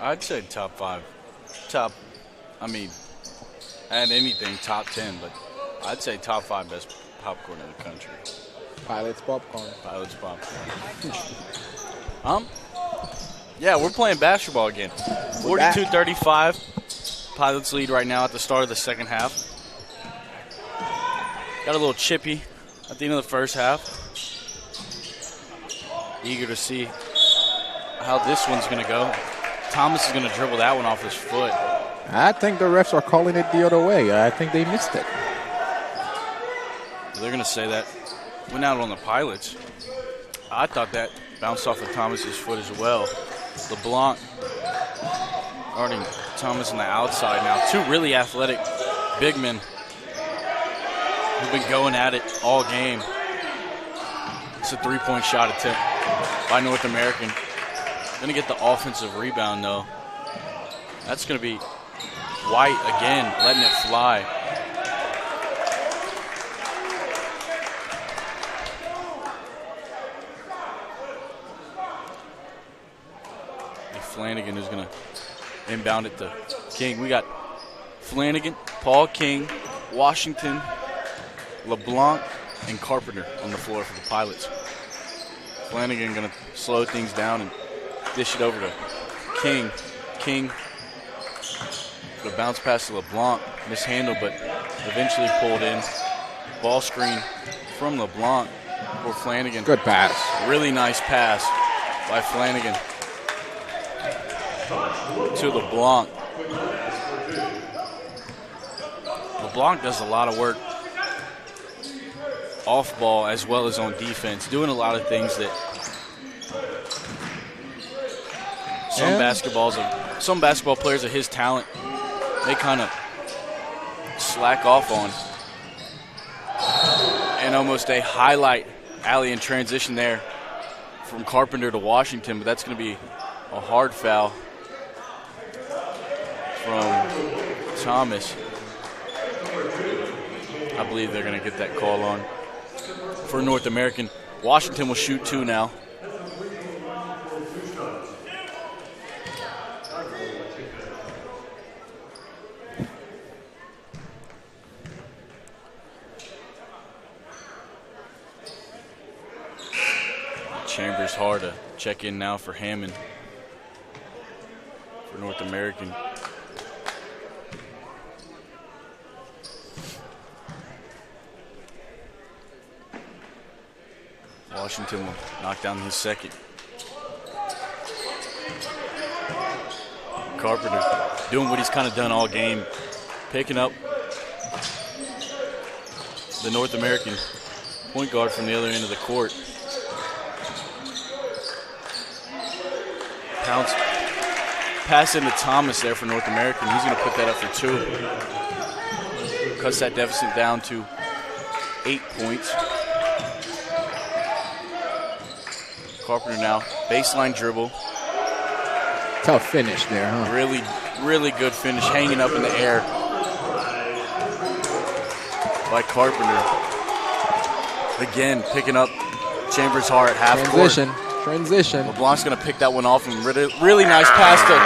B: I'd say top 5. I mean, at anything, top 10, but I'd say top 5 best popcorn in the country.
C: Pilot's popcorn.
B: Pilot's popcorn. Yeah, we're playing basketball again. 42-35. Pilots lead right now at the start of the second half. Got a little chippy at the end of the first half. Eager to see how this one's going to go. Thomas is going to dribble that one off his foot.
C: I think the refs are calling it the other way. I think they missed it.
B: They're going to say that went out on the Pilots. I thought that bounced off of Thomas's foot as well. LeBlanc guarding Thomas on the outside now. 2 really athletic big men who've been going at it all game. It's a 3-point shot attempt by North American. Going to get the offensive rebound, though. That's going to be White again, letting it fly. Flanagan is going to inbound it to King. We got Flanagan, Paul King, Washington, LeBlanc, and Carpenter on the floor for the Pilots. Flanagan going to slow things down and dish it over to King. King, the bounce pass to LeBlanc, mishandled, but eventually pulled in. Ball screen from LeBlanc for Flanagan.
C: Good pass.
B: Really nice pass by Flanagan to LeBlanc. LeBlanc does a lot of work off ball as well as on defense, doing a lot of things that some basketball players of his talent, they kind of slack off on. And almost a highlight alley in transition there from Carpenter to Washington, but that's going to be a hard foul from Thomas. I believe they're going to get that call on for North American. Washington will shoot 2 now. Chambers hard to check in now for Hammond for North American. Washington will knock down his second. Carpenter doing what he's kind of done all game, picking up the North American point guard from the other end of the court. Pounce pass into Thomas there for North American. He's going to put that up for 2. Cuts that deficit down to 8 points. Carpenter now, baseline dribble.
C: Tough finish there, huh?
B: Really, really good finish, hanging up in the air by Carpenter. Again, picking up Chambers hard at half court.
C: Transition.
B: LeBlanc's going to pick that one off. And really nice pass to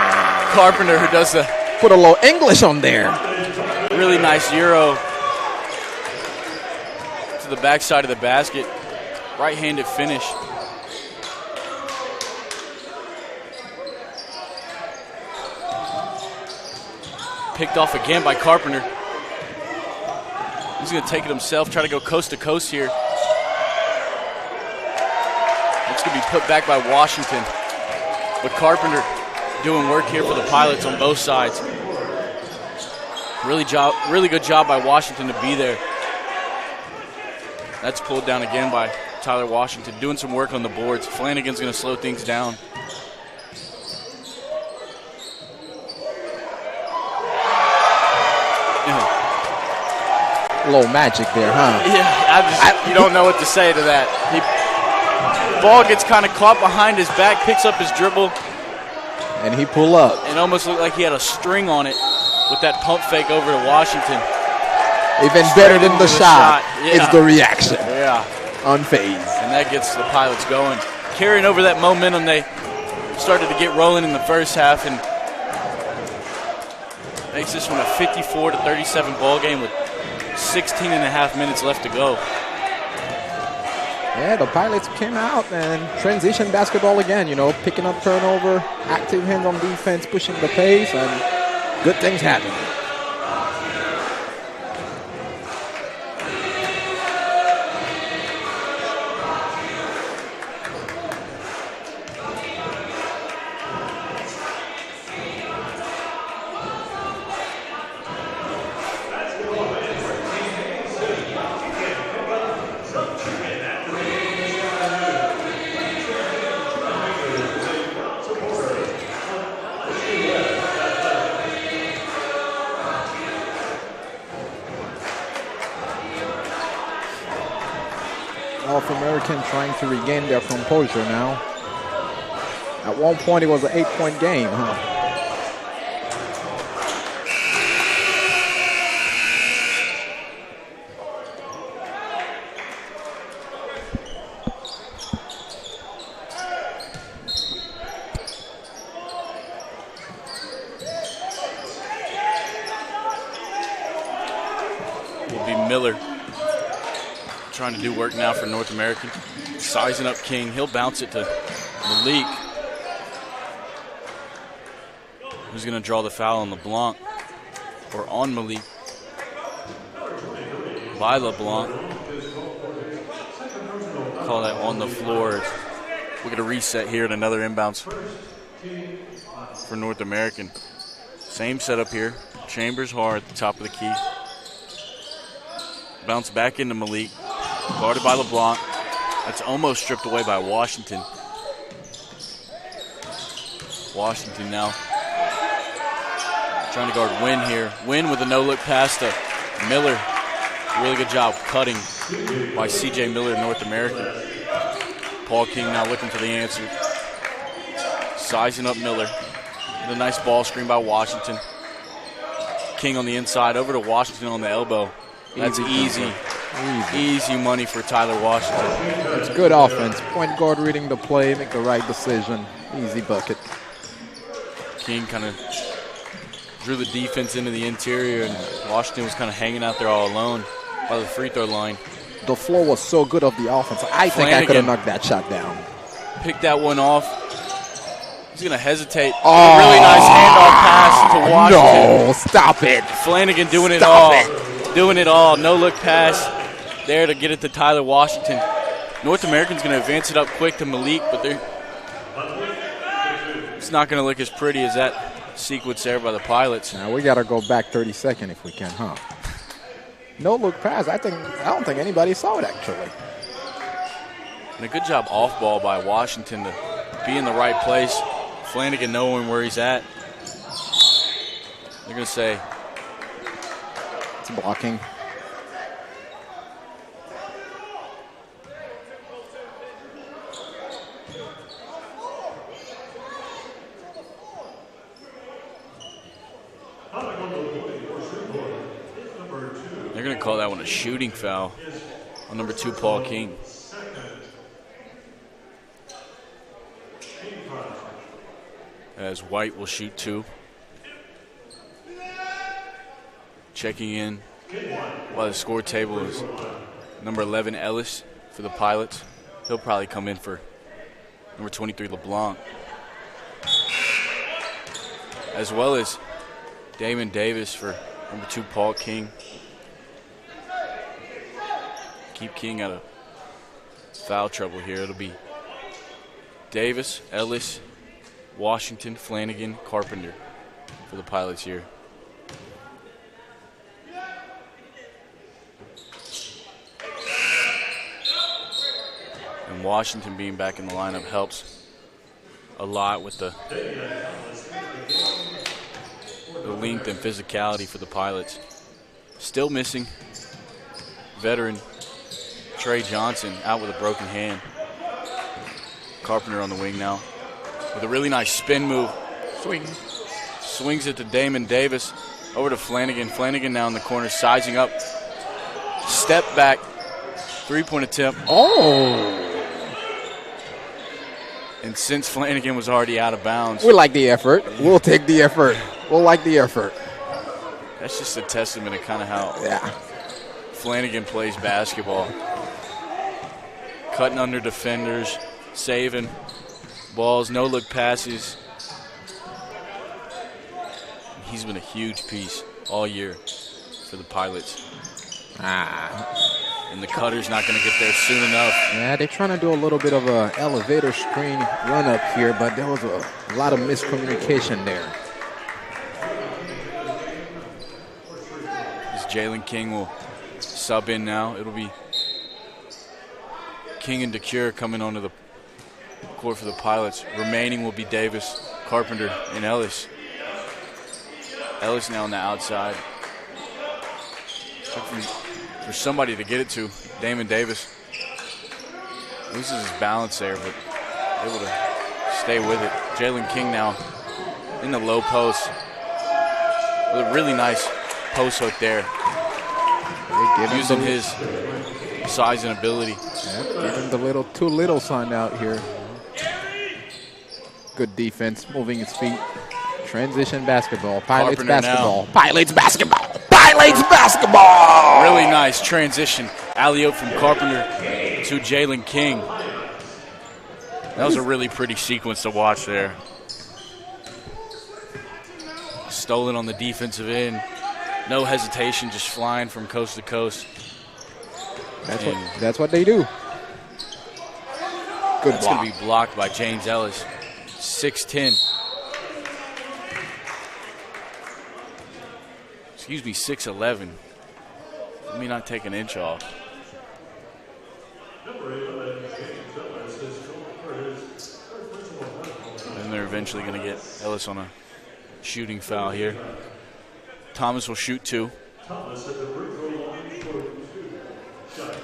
B: Carpenter, who does the...
C: Put a little English on there.
B: Really nice Euro to the backside of the basket. Right-handed finish. Picked off again by Carpenter. He's going to take it himself, try to go coast to coast here. It's going to be put back by Washington. But Carpenter doing work here for the Pilots on both sides. Really good job by Washington to be there. That's pulled down again by Tyler Washington, doing some work on the boards. Flanagan's going to slow things down.
C: A little magic there, huh?
B: Yeah, you don't know what to say to that. Ball gets kind of caught behind his back, picks up his dribble.
C: And he pull up.
B: And almost looked like he had a string on it with that pump fake over to Washington.
C: Even better than the shot.
B: Yeah.
C: It's the reaction.
B: Yeah.
C: Unfazed.
B: And that gets the Pilots going. Carrying over that momentum they started to get rolling in the first half. And Makes this one a 54-37 ball game with 16 and a half minutes left to go.
C: Yeah, the Pilots came out and transition basketball again, you know, picking up turnover, active hands on defense, pushing the pace, and good things happen. North American trying to regain their composure now. At one point, it was an 8-point game, huh?
B: Will be Miller. Trying to do work now for North American. Sizing up King. He'll bounce it to Malik, who's going to draw the foul on LeBlanc, or on Malik by LeBlanc. Call that on the floor. We're going to reset here at another inbounds for North American. Same setup here. Chambers hard at the top of the key. Bounce back into Malik. Guarded by LeBlanc. That's almost stripped away by Washington. Washington now trying to guard Wynn here. Wynn with a no-look pass to Miller. Really good job cutting by C.J. Miller, North American. Paul King now looking for the answer. Sizing up Miller. With a nice ball screen by Washington. King on the inside, over to Washington on the elbow. That's easy. Easy money for Tyler Washington.
C: It's good offense. Point guard reading the play, make the right decision. Easy bucket.
B: King kind of drew the defense into the interior, and Washington was kind of hanging out there all alone by the free throw line.
C: The flow was so good of the offense. I think I could have knocked that shot down.
B: Picked that one off. He's going to hesitate. A really nice handoff pass to Washington.
C: No, stop it.
B: Flanagan doing it all. Doing it all. No-look pass there to get it to Tyler Washington. North American's going to advance it up quick to Malik, but it's not going to look as pretty as that sequence there by the Pilots.
C: Now we got to go back 30 seconds if we can, huh? No-look pass. I don't think anybody saw it, actually.
B: And a good job off ball by Washington to be in the right place. Flanagan knowing where he's at. They're going to say
C: it's blocking.
B: They're going to call that one a shooting foul on number 2, Paul King. As White will shoot 2. Checking in while the score table is number 11, Ellis, for the Pilots. He'll probably come in for number 23, LeBlanc. As well as Damon Davis for number 2, Paul King. Keep King out of foul trouble here. It'll be Davis, Ellis, Washington, Flanagan, Carpenter for the Pilots here. And Washington being back in the lineup helps a lot with the length and physicality for the Pilots. Still missing veteran Trey Johnson, out with a broken hand. Carpenter on the wing now with a really nice spin move. Swings it to Damon Davis. Over to Flanagan. Flanagan now in the corner, sizing up. Step back. 3-point attempt.
C: Oh.
B: And since Flanagan was already out of bounds.
C: We like the effort. We'll take the effort. We'll like the effort.
B: That's just a testament to kind of how
C: Yeah.
B: Flanagan plays basketball. Cutting under defenders, saving balls, no-look passes. He's been a huge piece all year for the Pilots. And the cutter's not going to get there soon enough.
C: Yeah, they're trying to do a little bit of a elevator screen run up here, but there was a lot of miscommunication there.
B: As Jalen King will sub in now. It'll be King and DeCure coming onto the court for the Pilots. Remaining will be Davis, Carpenter, and Ellis. Ellis now on the outside. Looking for somebody to get it to. Damon Davis loses his balance there, but able to stay with it. Jalen King now in the low post with a really nice post hook there. Using his size and ability.
C: Yep, giving the too little sign out here. Good defense, moving his feet. Transition basketball. Pilots
B: Carpenter
C: basketball.
B: now.
C: Pilots basketball. Pilots basketball.
B: Really nice transition. Alley-oop from Carpenter to Jalen King. That was a really pretty sequence to watch there. Stolen on the defensive end. No hesitation, just flying from coast to coast.
C: That's what they do. Good
B: That's
C: block.
B: going to be blocked by James Ellis. 6'10". Excuse me, 6'11". Let me not take an inch off. And they're eventually going to get Ellis on a shooting foul here. Thomas will shoot 2.
A: Thomas at the free throw line for 2 shots.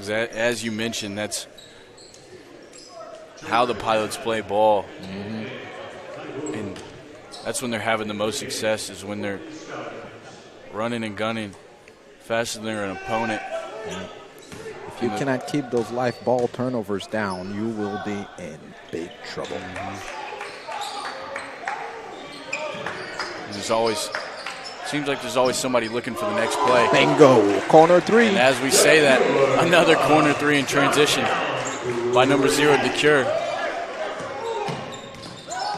B: As you mentioned, that's how the Pilots play ball. And that's when they're having the most success, is when they're running and gunning faster than their opponent.
C: If you cannot keep those life ball turnovers down, you will be in big trouble.
B: Seems like there's always somebody looking for the next play.
C: Bingo. Corner 3.
B: And as we say that, another corner 3 in transition by number 0, DeCure.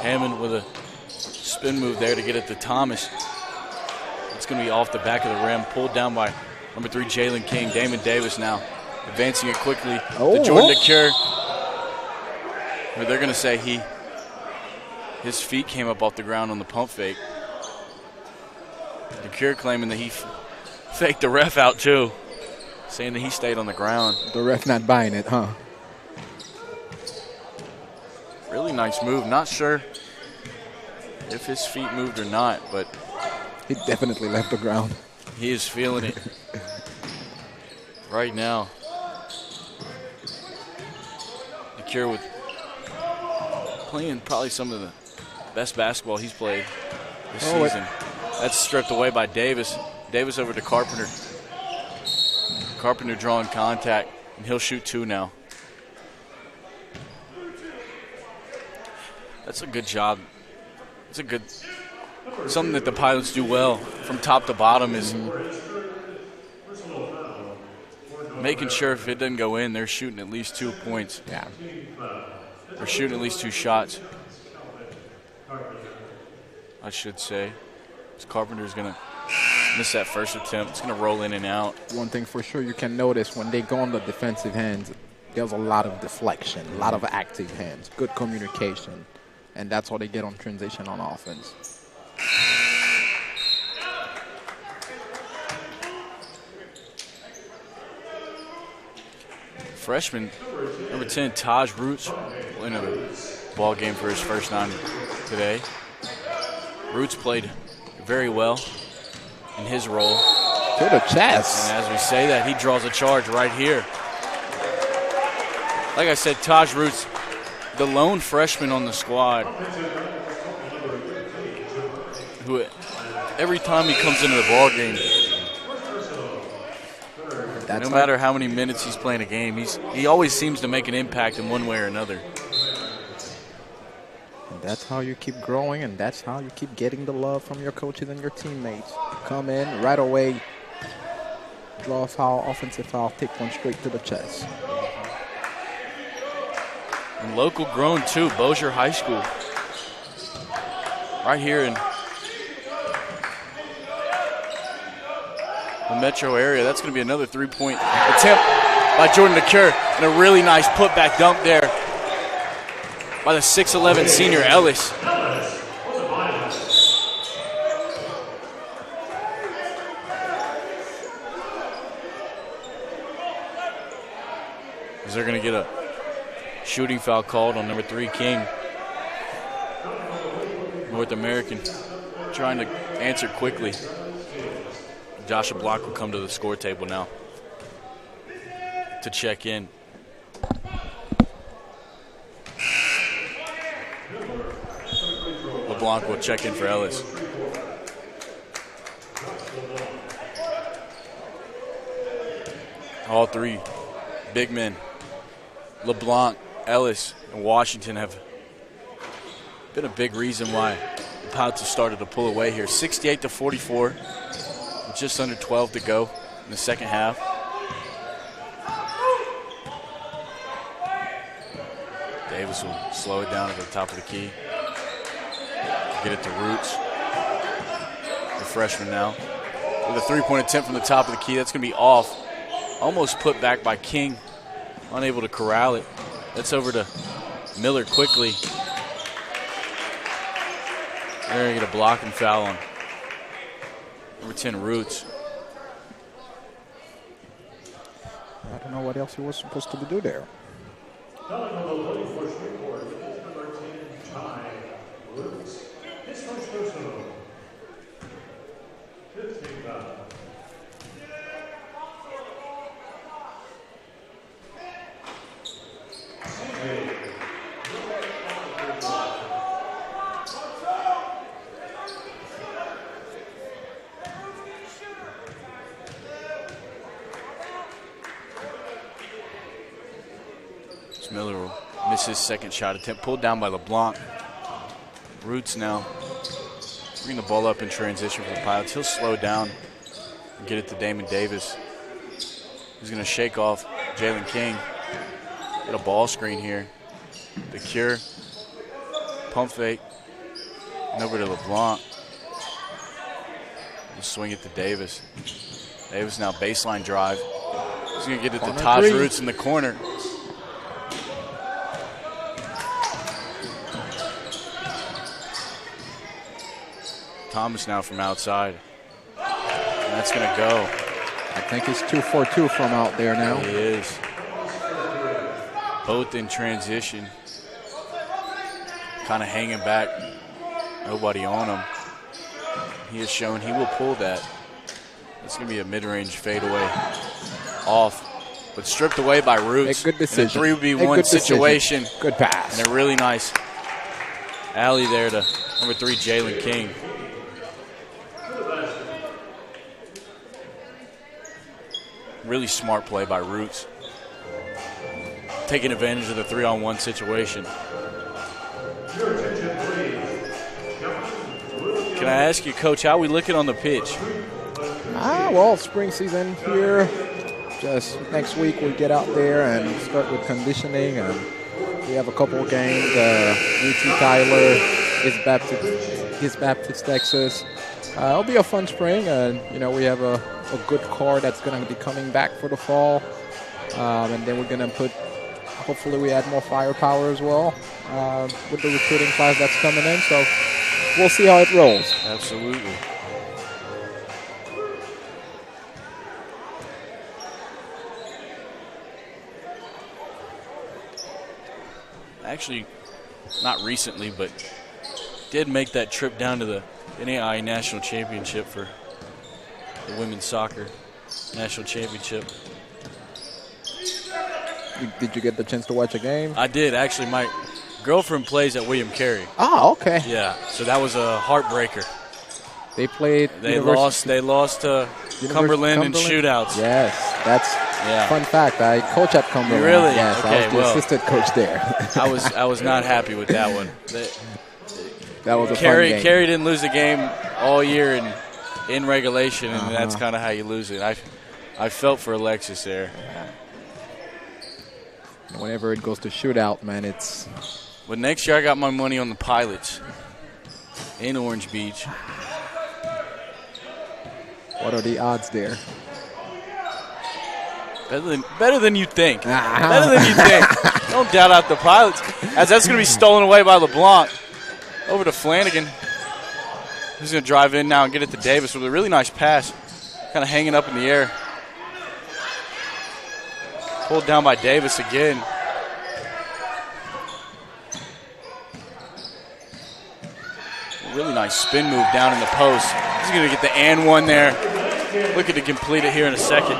B: Hammond with a spin move there to get it to Thomas. It's going to be off the back of the rim, pulled down by number 3, Jalen King. Damon Davis now advancing it quickly to Jordan DeCure. But they're going to say his feet came up off the ground on the pump fake. DeCure claiming that he faked the ref out too, saying that he stayed on the ground.
C: The ref not buying it, huh?
B: Really nice move. Not sure if his feet moved or not, but
C: he definitely left the ground.
B: He is feeling it right now. DeCure with playing probably some of the best basketball he's played this season. That's stripped away by Davis. Davis over to Carpenter. Carpenter drawing contact, and he'll shoot 2 now. That's a good job. It's a good, something that the Pilots do well from top to bottom is making sure if it doesn't go in, they're shooting at least 2 points.
C: Yeah.
B: They're shooting at least 2 shots, I should say. Carpenter's going to miss that first attempt. It's going to roll in and out.
C: One thing for sure you can notice when they go on the defensive hands, there's a lot of deflection, a lot of active hands, good communication, and that's what they get on transition on offense.
B: Freshman, number 10, Taj Roots, will enter the ball game for his first 9 today. Roots played very well in his role.
C: To the chest.
B: And as we say that, he draws a charge right here. Like I said, Taj Roots, the lone freshman on the squad, who every time he comes into the ball game, no matter how many minutes he's playing a game, he always seems to make an impact in one way or another.
C: That's how you keep growing, and that's how you keep getting the love from your coaches and your teammates. Come in right away, draw a foul, offensive foul, take one straight to the chest.
B: And local grown too, Bossier High School. Right here in the metro area. That's going to be another three-point attempt by Jordan DeCure, and a really nice putback dunk there by the 6'11 senior Ellis. Is they're going to get a shooting foul called on number 3, King. North American trying to answer quickly. Joshua Block will come to the score table now to check in. LeBlanc will check in for Ellis. All three big men, LeBlanc, Ellis, and Washington, have been a big reason why the Pilots have started to pull away here. 68-44, with just under 12 to go in the second half. Davis will slow it down at the top of the key. Get it to Roots, the freshman now. With a three-point attempt from the top of the key, that's going to be off. Almost put back by King, unable to corral it. That's over to Miller quickly. They're going to get a blocking foul on number 10, Roots.
C: I don't know what else he was supposed to do there.
B: Miller will miss his second shot attempt, pulled down by LeBlanc. Roots now bring the ball up in transition for the Pilots. He'll slow down and get it to Damon Davis. He's going to shake off Jalen King. Get a ball screen here. The cure, pump fake, and over to LeBlanc. We'll swing it to Davis. Davis now baseline drive. He's going to get it to Taj Roots in the corner. Thomas now from outside. And that's going to go.
C: I think he's 2 for 2 from out there now.
B: He is. Both in transition. Kind of hanging back. Nobody on him. He has shown he will pull that. It's going to be a mid-range fadeaway off. But stripped away by Roots.
C: A good decision.
B: In a 3v1 situation.
C: Good pass.
B: And a really nice alley there to number 3, Jalen King. Really smart play by Roots. Taking advantage of the 3-on-1 situation. Can I ask you, Coach, how we looking on the pitch?
C: Well, spring season here. Just next week we'll get out there and start with conditioning. And we have a couple of games. UT Tyler, East Baptist, Texas. It'll be a fun spring. And, you know, we have a good core that's going to be coming back for the fall. And then we're going to put, hopefully we add more firepower as well with the recruiting class that's coming in. So we'll see how it rolls.
B: Absolutely. Actually, not recently, but did make that trip down to the NAIA National Championship for the women's soccer national championship.
C: Did you get the chance to watch a game?
B: I did. Actually, my girlfriend plays at William Carey.
C: Oh, okay.
B: Yeah, so that was a heartbreaker.
C: They played.
B: They lost to Cumberland in shootouts.
C: Yes, that's fun fact. I coach at Cumberland.
B: Really?
C: Yes,
B: okay,
C: I was the assistant coach there.
B: I was not happy with that one.
C: That was a fun game.
B: Carey didn't lose a game all year in regulation, and that's kind of how you lose it. I felt for Alexis there.
C: Whenever it goes to shootout, man, it's...
B: But next year I got my money on the Pilots in Orange Beach.
C: What are the odds there?
B: Better than you think. Better than you think. Don't doubt out the Pilots. As that's going to be stolen away by LeBlanc. Over to Flanagan. He's going to drive in now and get it to Davis with a really nice pass. Kind of hanging up in the air. Pulled down by Davis again. Really nice spin move down in the post. He's going to get the and one there. Looking to complete it here in a second.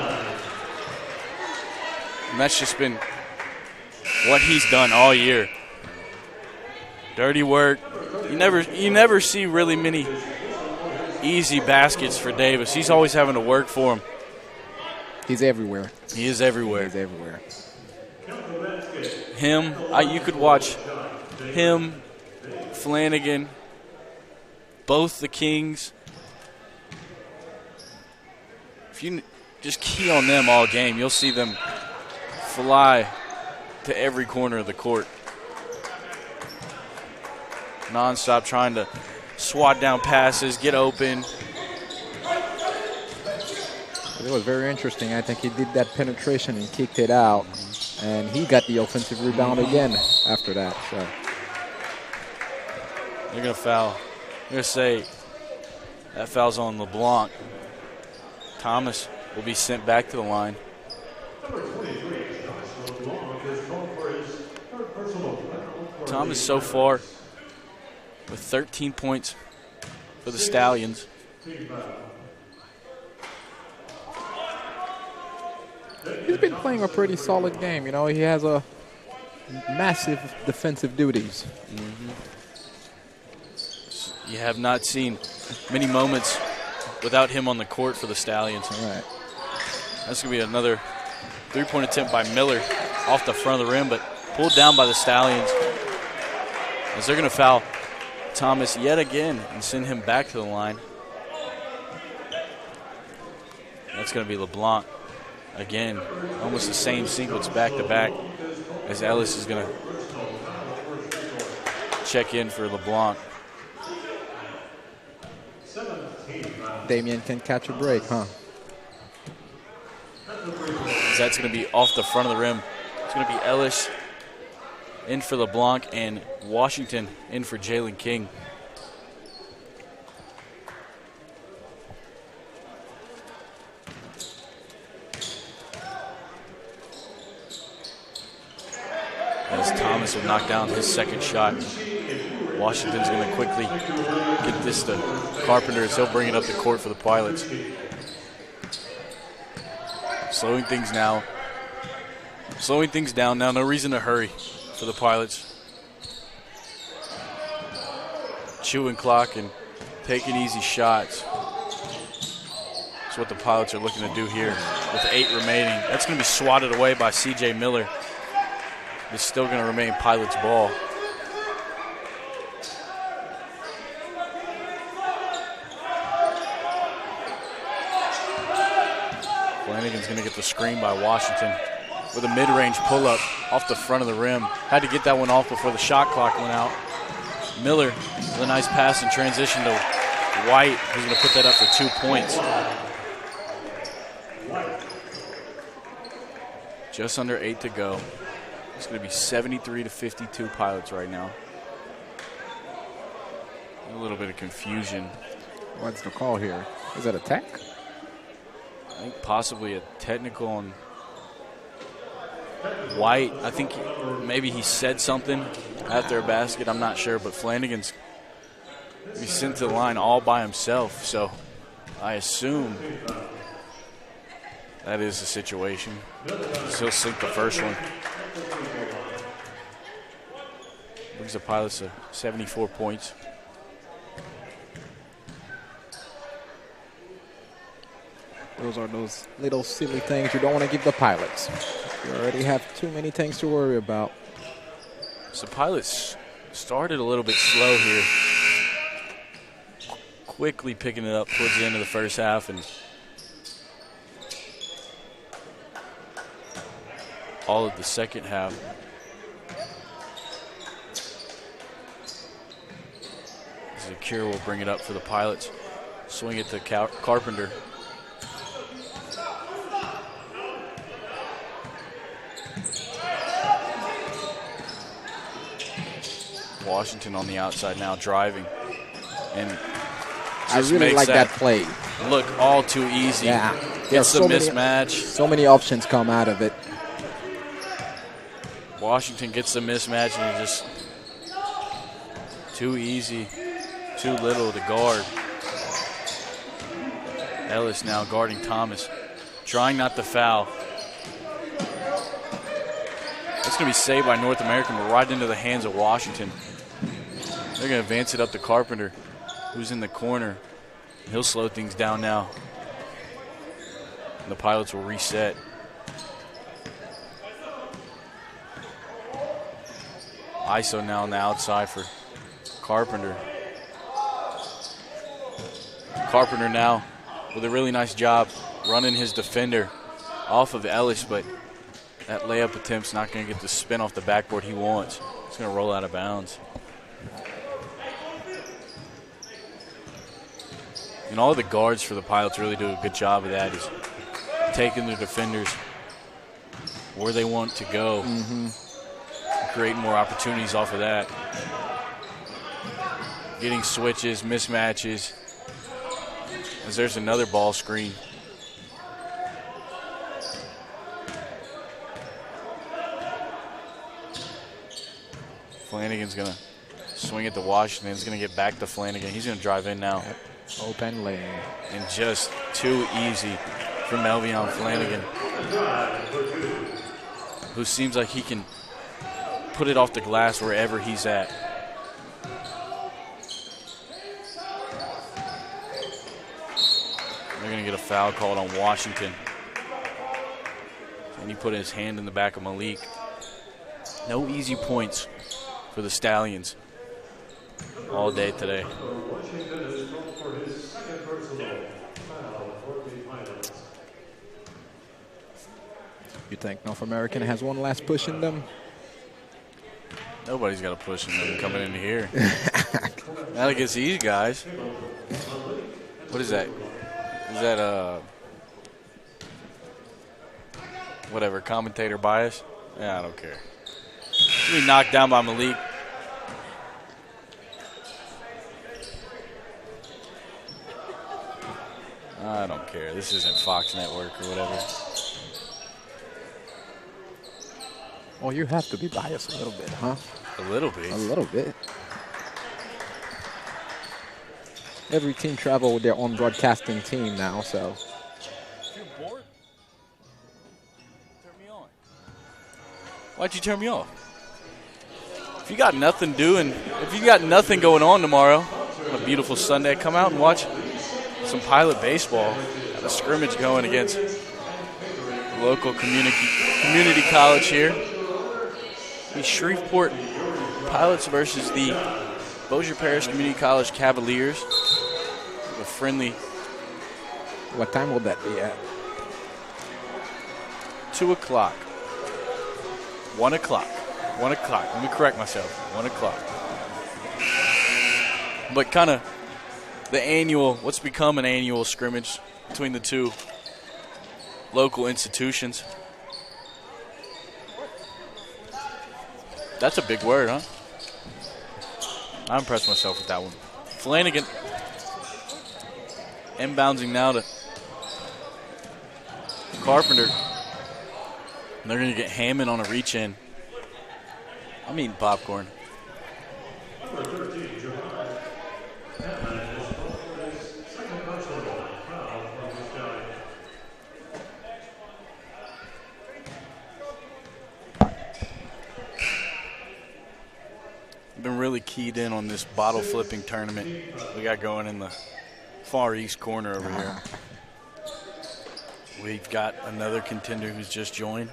B: And that's just been what he's done all year. Dirty work. You never see really many easy baskets for Davis. He's always having to work for him.
C: He's everywhere.
B: He is everywhere.
C: He's everywhere.
B: Him, you could watch him, Flanagan, both the Kings. If you just key on them all game, you'll see them fly to every corner of the court. Non-stop trying to swat down passes, get open.
C: It was very interesting. I think he did that penetration and kicked it out. And he got the offensive rebound again after that. So
B: they're going to foul. They're going to say that foul's on LeBlanc. Thomas will be sent back to the line. Thomas so far with 13 points for the Stallions.
C: He's been playing a pretty solid game. You know, he has a massive defensive duties.
B: You have not seen many moments without him on the court for the Stallions.
C: All right.
B: That's going to be another three-point attempt by Miller off the front of the rim, but pulled down by the Stallions. As they're going to foul Thomas yet again and send him back to the line. That's going to be LeBlanc again. Almost the same sequence back-to-back as Ellis is going to check in for LeBlanc.
C: Damian can catch a break, huh?
B: That's going to be off the front of the rim. It's going to be Ellis in for LeBlanc and Washington in for Jalen King. As Thomas will knock down his second shot. Washington's going to quickly get this to Carpenter as he'll bring it up the court for the Pilots. Slowing things down now. No reason to hurry for the Pilots. Chewing clock and taking easy shots. That's what the Pilots are looking to do here with 8 remaining. That's going to be swatted away by C.J. Miller. It's still going to remain Pilots ball. Flanagan's going to get the screen by Washington with a mid-range pull-up off the front of the rim. Had to get that one off before the shot clock went out. Miller with a nice pass in transition to White, who's going to put that up for 2 points. Just under 8 to go. It's going to be 73-52 Pilots right now. A little bit of confusion.
C: What's the call here? Is that a tech?
B: I think possibly a technical on White. I think maybe he said something after a basket. I'm not sure, but Flanagan's sent to the line all by himself. So I assume that is the situation. He'll sink the first one. Brings the Pilots to 74 points.
C: Those are those little silly things you don't want to give the Pilots. You already have too many things to worry about.
B: So Pilots started a little bit slow here. quickly picking it up towards the end of the first half, and all of the second half. Zakir will bring it up for the Pilots. Swing it to Carpenter. Washington on the outside now driving. And
C: I really like that play.
B: Look all too easy.
C: Yeah.
B: It's a mismatch.
C: So many options come out of it.
B: Washington gets the mismatch and just too easy, too little to guard. Ellis now guarding Thomas, trying not to foul. It's going to be saved by North American, but right into the hands of Washington. They're going to advance it up to Carpenter, who's in the corner. He'll slow things down now. And the Pilots will reset. ISO now on the outside for Carpenter. Carpenter now with a really nice job running his defender off of Ellis, but that layup attempt's not going to get the spin off the backboard he wants. It's going to roll out of bounds. And all the guards for the Pilots really do a good job of that, is taking their defenders where they want to go. Creating more opportunities off of that. Getting switches, mismatches. As there's another ball screen. Flanagan's going to swing it to Washington. He's going to get back to Flanagan. He's going to drive in now.
C: Open lane.
B: And just too easy for Melvion Flanagan, who seems like he can put it off the glass wherever he's at. They're going to get a foul called on Washington. And he put his hand in the back of Malik. No easy points for the Stallions all day today.
C: You think North American has one last push in them?
B: Nobody's got a push in them coming into here. Not against these guys. What is that? Is that whatever, commentator bias? Yeah, I don't care. He's knocked down by Malik. I don't care. This isn't Fox Network or whatever.
C: Well, you have to be biased a little bit, huh?
B: A little bit.
C: A little bit. Every team travel with their own broadcasting team now, so.
B: If you're bored, turn me on. Why'd you turn me off? If you got nothing doing, if you got nothing going on tomorrow, on a beautiful Sunday, come out and watch some Pilot baseball. Got a scrimmage going against local community college here. The Shreveport Pilots versus the Bossier Parish Community College Cavaliers. A friendly.
C: What time will that be at?
B: 2 o'clock. 1 o'clock. 1 o'clock. Let me correct myself. 1 o'clock. But kind of the annual, what's become an annual scrimmage between the two local institutions. That's a big word, huh? I impressed myself with that one. Flanagan inbounding now to Carpenter. And they're going to get Hammond on a reach-in. I'm eating popcorn. Been really keyed in on this bottle flipping tournament we got going in the far east corner over here. We've got another contender who's just joined.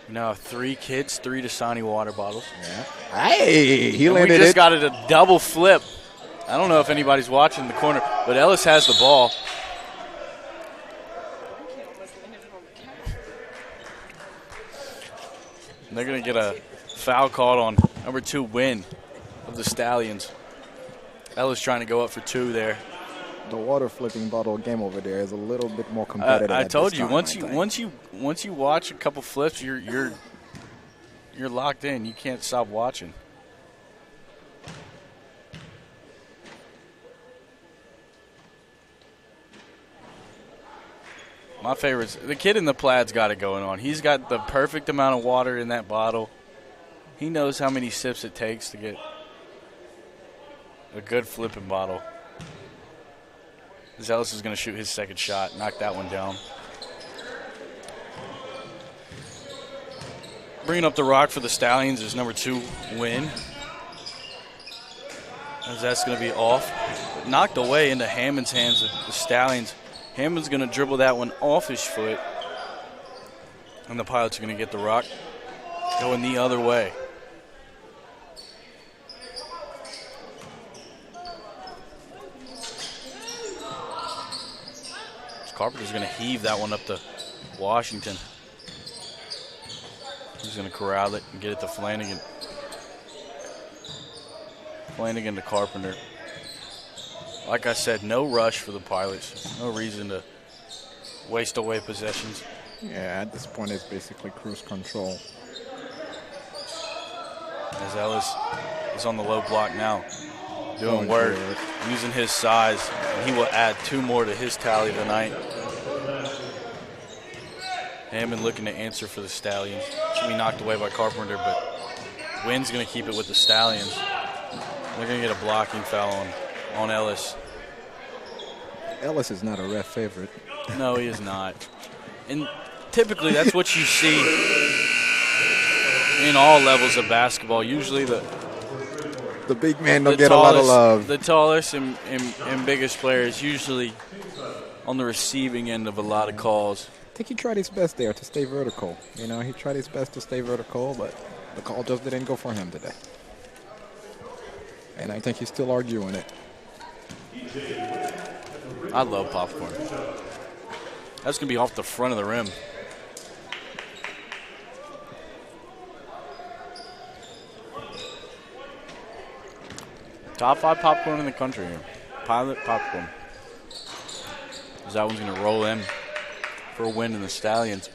B: We now have 3 kids, 3 Dasani water bottles.
C: Yeah. Hey, he landed
B: it. We just
C: it.
B: got it a double flip I don't know if anybody's watching the corner, but Ellis has the ball. And they're going to get a foul called on number 2, Win of the Stallions. Ellis trying to go up for 2 there.
C: The water flipping bottle game over there is a little bit more competitive.
B: I told you, once
C: you
B: you watch a couple flips, you're locked in. You can't stop watching. My favorite's the kid in the plaid's got it going on. He's got the perfect amount of water in that bottle. He knows how many sips it takes to get a good flipping bottle. Ellis is going to shoot his second shot, knock that one down. Bringing up the rock for the Stallions is number 2, Win. As that's going to be off. But knocked away into Hammond's hands, the Stallions. Hammond's going to dribble that one off his foot. And the Pilots are going to get the rock going the other way. Carpenter's going to heave that one up to Washington. He's going to corral it and get it to Flanagan. Flanagan to Carpenter. Like I said, no rush for the Pilots. No reason to waste away possessions.
C: Yeah, at this point it's basically cruise control.
B: As Ellis is on the low block now. Doing work, using his size. And he will add 2 more to his tally tonight. Hammond looking to answer for the Stallions. Should be knocked away by Carpenter, but Wynn's going to keep it with the Stallions. They're going to get a blocking foul on Ellis.
C: Ellis is not a ref favorite.
B: No, he is not. And typically that's what you see in all levels of basketball. Usually the
C: big man don't get a lot of love.
B: The tallest and biggest player is usually on the receiving end of a lot of calls.
C: I think he tried his best there to stay vertical. You know, he tried his best to stay vertical, but the call just didn't go for him today. And I think he's still arguing it.
B: I love popcorn. That's going to be off the front of the rim. Top 5 popcorn in the country here. Pilot popcorn. That one's going to roll in for a win in the Stallions.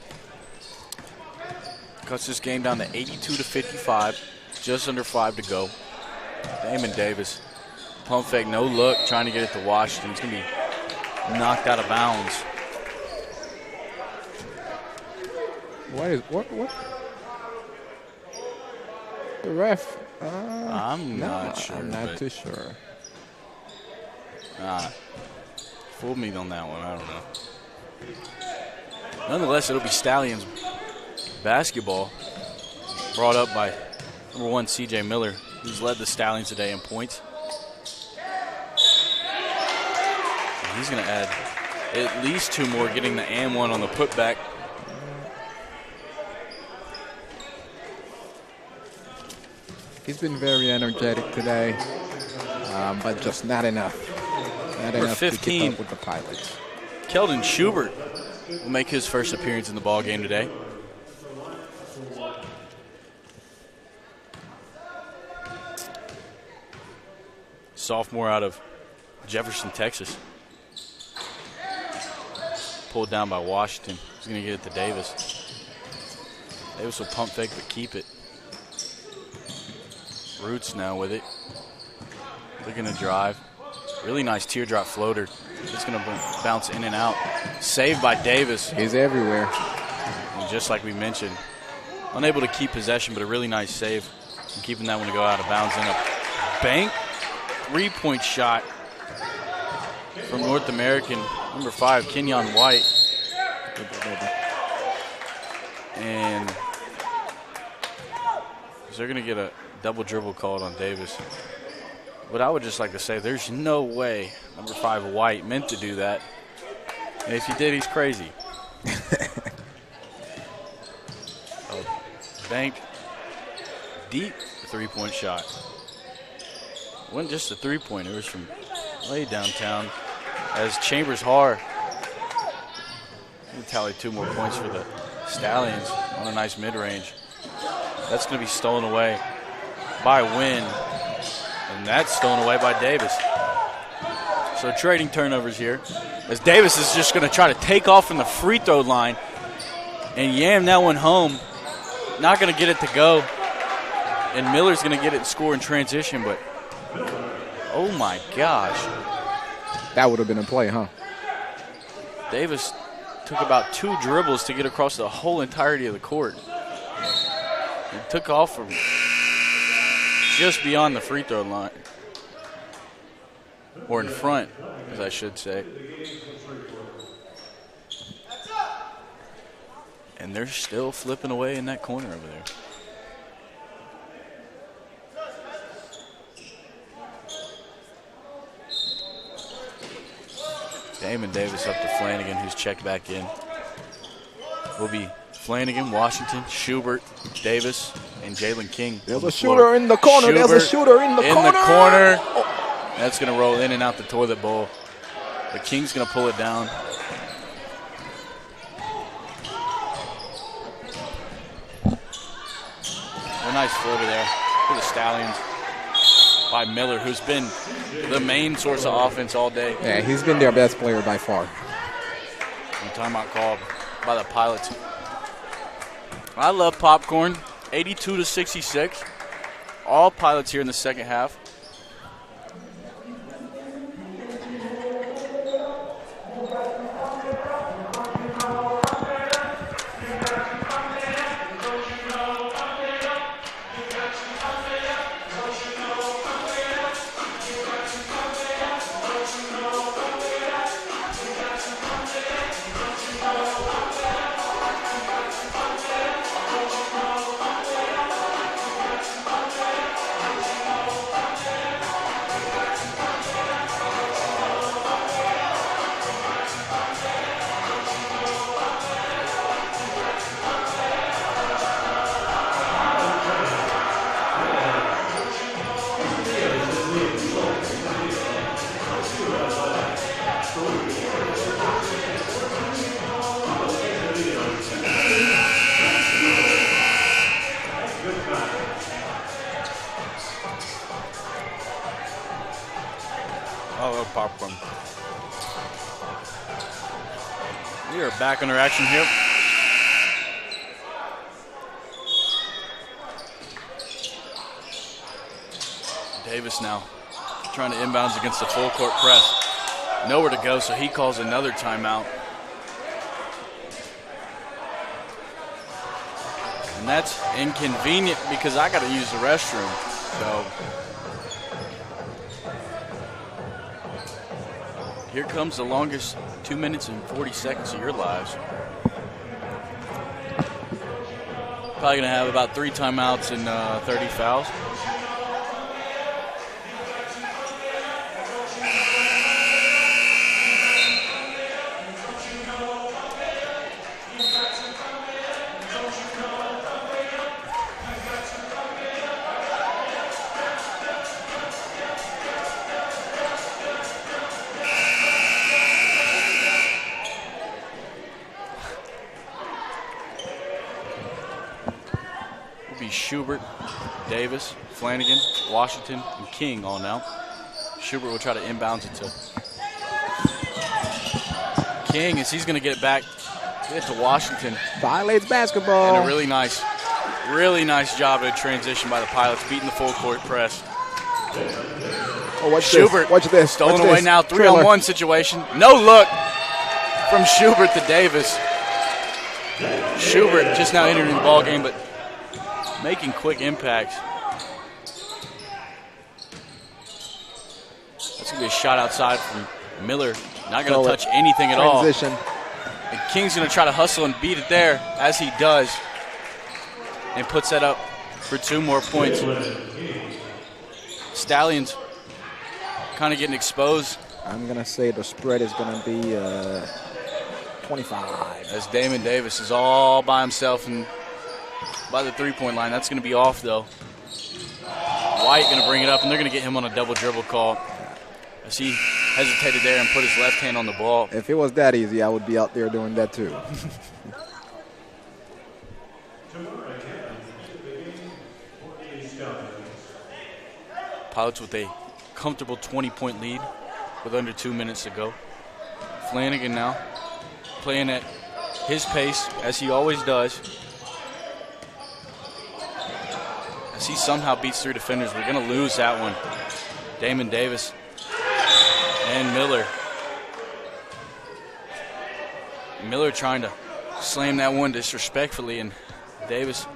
B: Cuts this game down to 82-55. Just under 5 to go. Damon Davis. Pump fake, no look, trying to get it to Washington. It's going to be knocked out of bounds.
C: What? The ref.
B: I'm not sure.
C: I'm not too sure.
B: Fooled me on that one. I don't know. Nonetheless, it'll be Stallions basketball, brought up by number 1 C.J. Miller, who's led the Stallions today in points. And he's going to add at least 2 more, getting the and one on the putback.
C: He's been very energetic today, but just not enough. Not enough
B: 15,
C: to keep up with the Pilots.
B: Keldon Schubert will make his first appearance in the ball game today. Sophomore out of Jefferson, Texas. Pulled down by Washington. He's going to get it to Davis. Davis will pump fake but keep it. Roots now with it. Looking to drive. Really nice teardrop floater. It's going to bounce in and out. Saved by Davis.
C: He's everywhere.
B: And just like we mentioned, unable to keep possession, but a really nice save. And keeping that one to go out of bounds. And a bank 3-point shot from North American, number 5, Kenyon White. And they're going to get a double dribble called on Davis. But I would just like to say there's no way number 5 White meant to do that. And if he did, he's crazy. Bank deep 3-point shot. It wasn't just a three-pointer. It was from way downtown. As Chambers Har tallied 2 more points for the Stallions on a nice mid-range. That's going to be stolen away by Wynn, and that's stolen away by Davis. So trading turnovers here, as Davis is just going to try to take off from the free throw line and yam that one home. Not going to get it to go, and Miller's going to get it and score in transition, but oh my gosh.
C: That would have been a play, huh?
B: Davis took about 2 dribbles to get across the whole entirety of the court. He took off from just beyond the free throw line, or in front, as I should say. And they're still flipping away in that corner over there. Damon Davis up to Flanagan, who's checked back in. Will be Flanagan, Washington, Schubert, Davis, and Jalen King.
C: There's a shooter in the corner. There's a shooter in the corner.
B: Oh. That's going to roll in and out the toilet bowl. But King's going to pull it down. A nice floater there for the Stallions by Miller, who's been the main source of offense all day.
C: Yeah, he's been their best player by far.
B: And timeout called by the Pilots. I love popcorn. 82-66. All Pilots here in the second half. Popcorn. We are back under action here. Davis now trying to inbounds against the full court press. Nowhere to go, so he calls another timeout. And that's inconvenient because I got to use the restroom. So here comes the longest 2 minutes and 40 seconds of your lives. Probably going to have about 3 timeouts and 30 fouls. Schubert, Davis, Flanagan, Washington, and King all now. Schubert will try to inbounds it to King as he's going to get it back to Washington.
C: Violates basketball.
B: And a really nice job at transition by the Pilots, beating the full court press.
C: Oh, watch
B: Schubert,
C: this. Watch this.
B: Stolen
C: watch
B: away
C: this.
B: now, 3-on-1 situation. No look from Schubert to Davis. Schubert just now entering the ball game, but making quick impacts. That's going to be a shot outside from Miller. Not going to touch anything at all.
C: Transition.
B: And King's going to try to hustle and beat it there, as he does. And puts that up for 2 more points. Stallions kind of getting exposed.
C: I'm going to say the spread is going to be 25.
B: As Damon Davis is all by himself and by the 3-point line. That's going to be off, though. White going to bring it up, and they're going to get him on a double dribble call as he hesitated there and put his left hand on the ball.
C: If it was that easy, I would be out there doing that too.
B: Pilots with a comfortable 20-point lead with under 2 minutes to go. Flanagan now playing at his pace, as he always does. As he somehow beats 3 defenders, we're going to lose that one. Damon Davis and Miller. Miller trying to slam that one disrespectfully, and Davis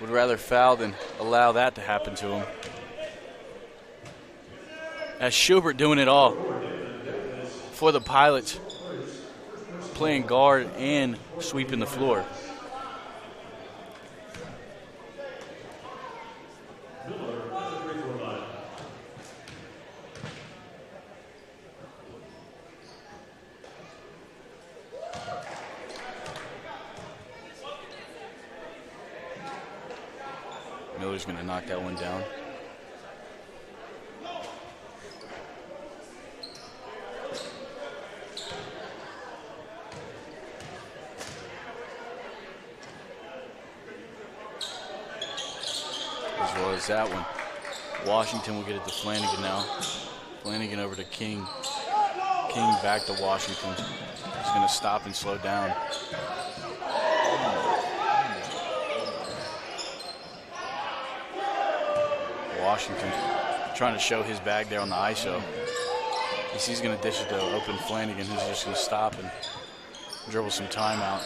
B: would rather foul than allow that to happen to him. As Schubert doing it all for the Pilots, playing guard and sweeping the floor. Miller's going to knock that one down. As well as that one. Washington will get it to Flanagan now. Flanagan over to King. King back to Washington. He's going to stop and slow down. Washington trying to show his bag there on the ISO. He's going to dish it to open Flanagan, who's just going to stop and dribble some time out.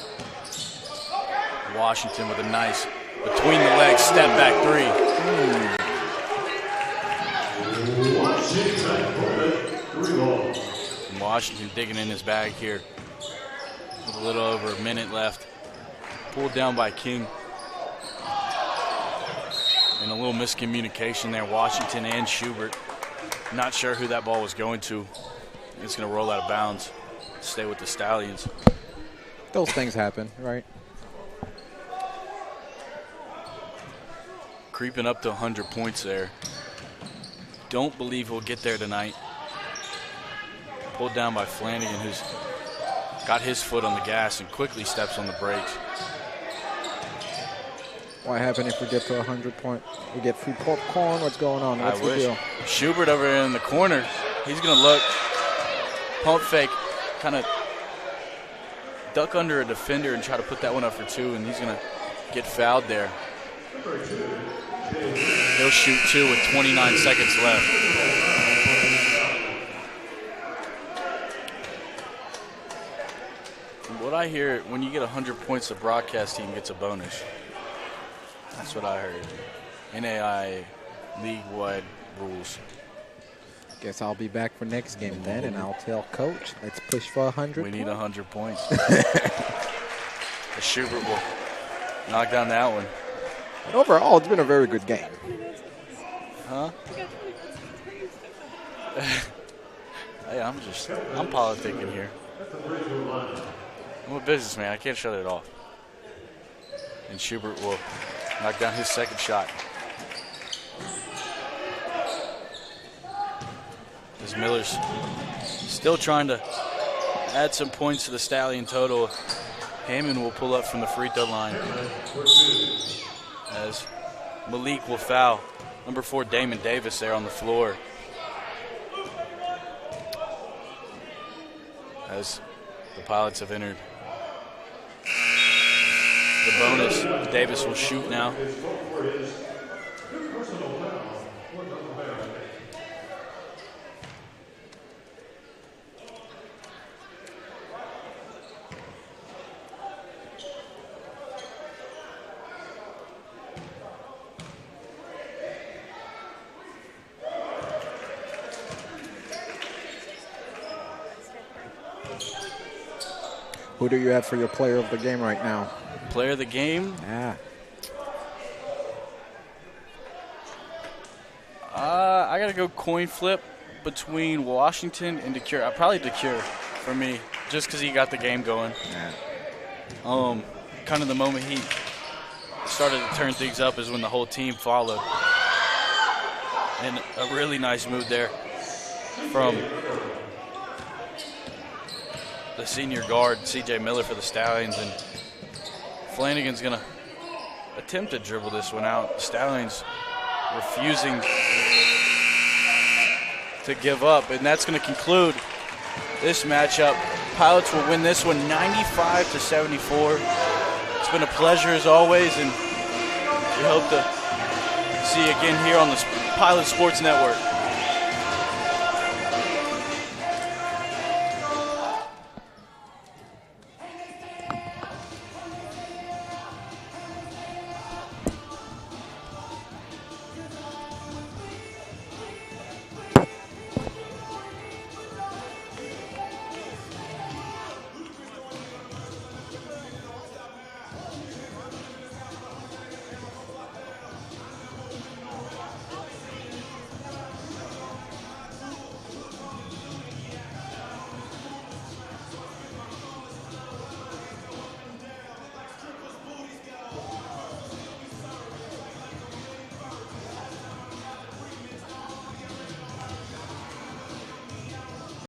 B: Washington with a nice between the legs step back three. And Washington digging in his bag here with a little over a minute left. Pulled down by King. And a little miscommunication there, Washington and Schubert. Not sure who that ball was going to. It's going to roll out of bounds, stay with the Stallions.
C: Those things happen, right?
B: Creeping up to 100 points there. Don't believe he'll get there tonight. Pulled down by Flanagan, who's got his foot on the gas and quickly steps on the brakes.
C: What happened if we get to 100 point? We get free popcorn? What's going on? What's the deal?
B: Schubert over in the corner. He's going to look, pump fake, kind of duck under a defender and try to put that one up for two, and he's going to get fouled there. He'll shoot two with 29 seconds left. From what I hear, when you get 100 points, the broadcast team gets a bonus. That's what I heard. NAIA league-wide rules.
C: Guess I'll be back for next game then, and I'll tell Coach, let's push for 100
B: We need 100 points. Schubert will knock down that one.
C: But overall, it's been a very good game.
B: Huh? Hey, I'm politicking here. I'm a businessman. I can't shut it off. And Schubert will knock down his second shot. As Miller's still trying to add some points to the Stallion total. Hammond will pull up from the free throw line. As Malik will foul. Number 4, Damon Davis there on the floor. As the Pilots have entered the bonus, Davis will shoot now.
C: Who do you have for your player of the game right now?
B: Player of the game?
C: Yeah.
B: I got to go coin flip between Washington and DeCure. Probably DeCure for me, just because he got the game going.
C: Yeah.
B: Kind of the moment he started to turn things up is when the whole team followed. And a really nice move there from the senior guard, C.J. Miller, for the Stallions. And Flanagan's going to attempt to dribble this one out. Stallions refusing to give up. And that's going to conclude this matchup. Pilots will win this one 95-74. It's been a pleasure as always, and we hope to see you again here on the Pilot Sports Network.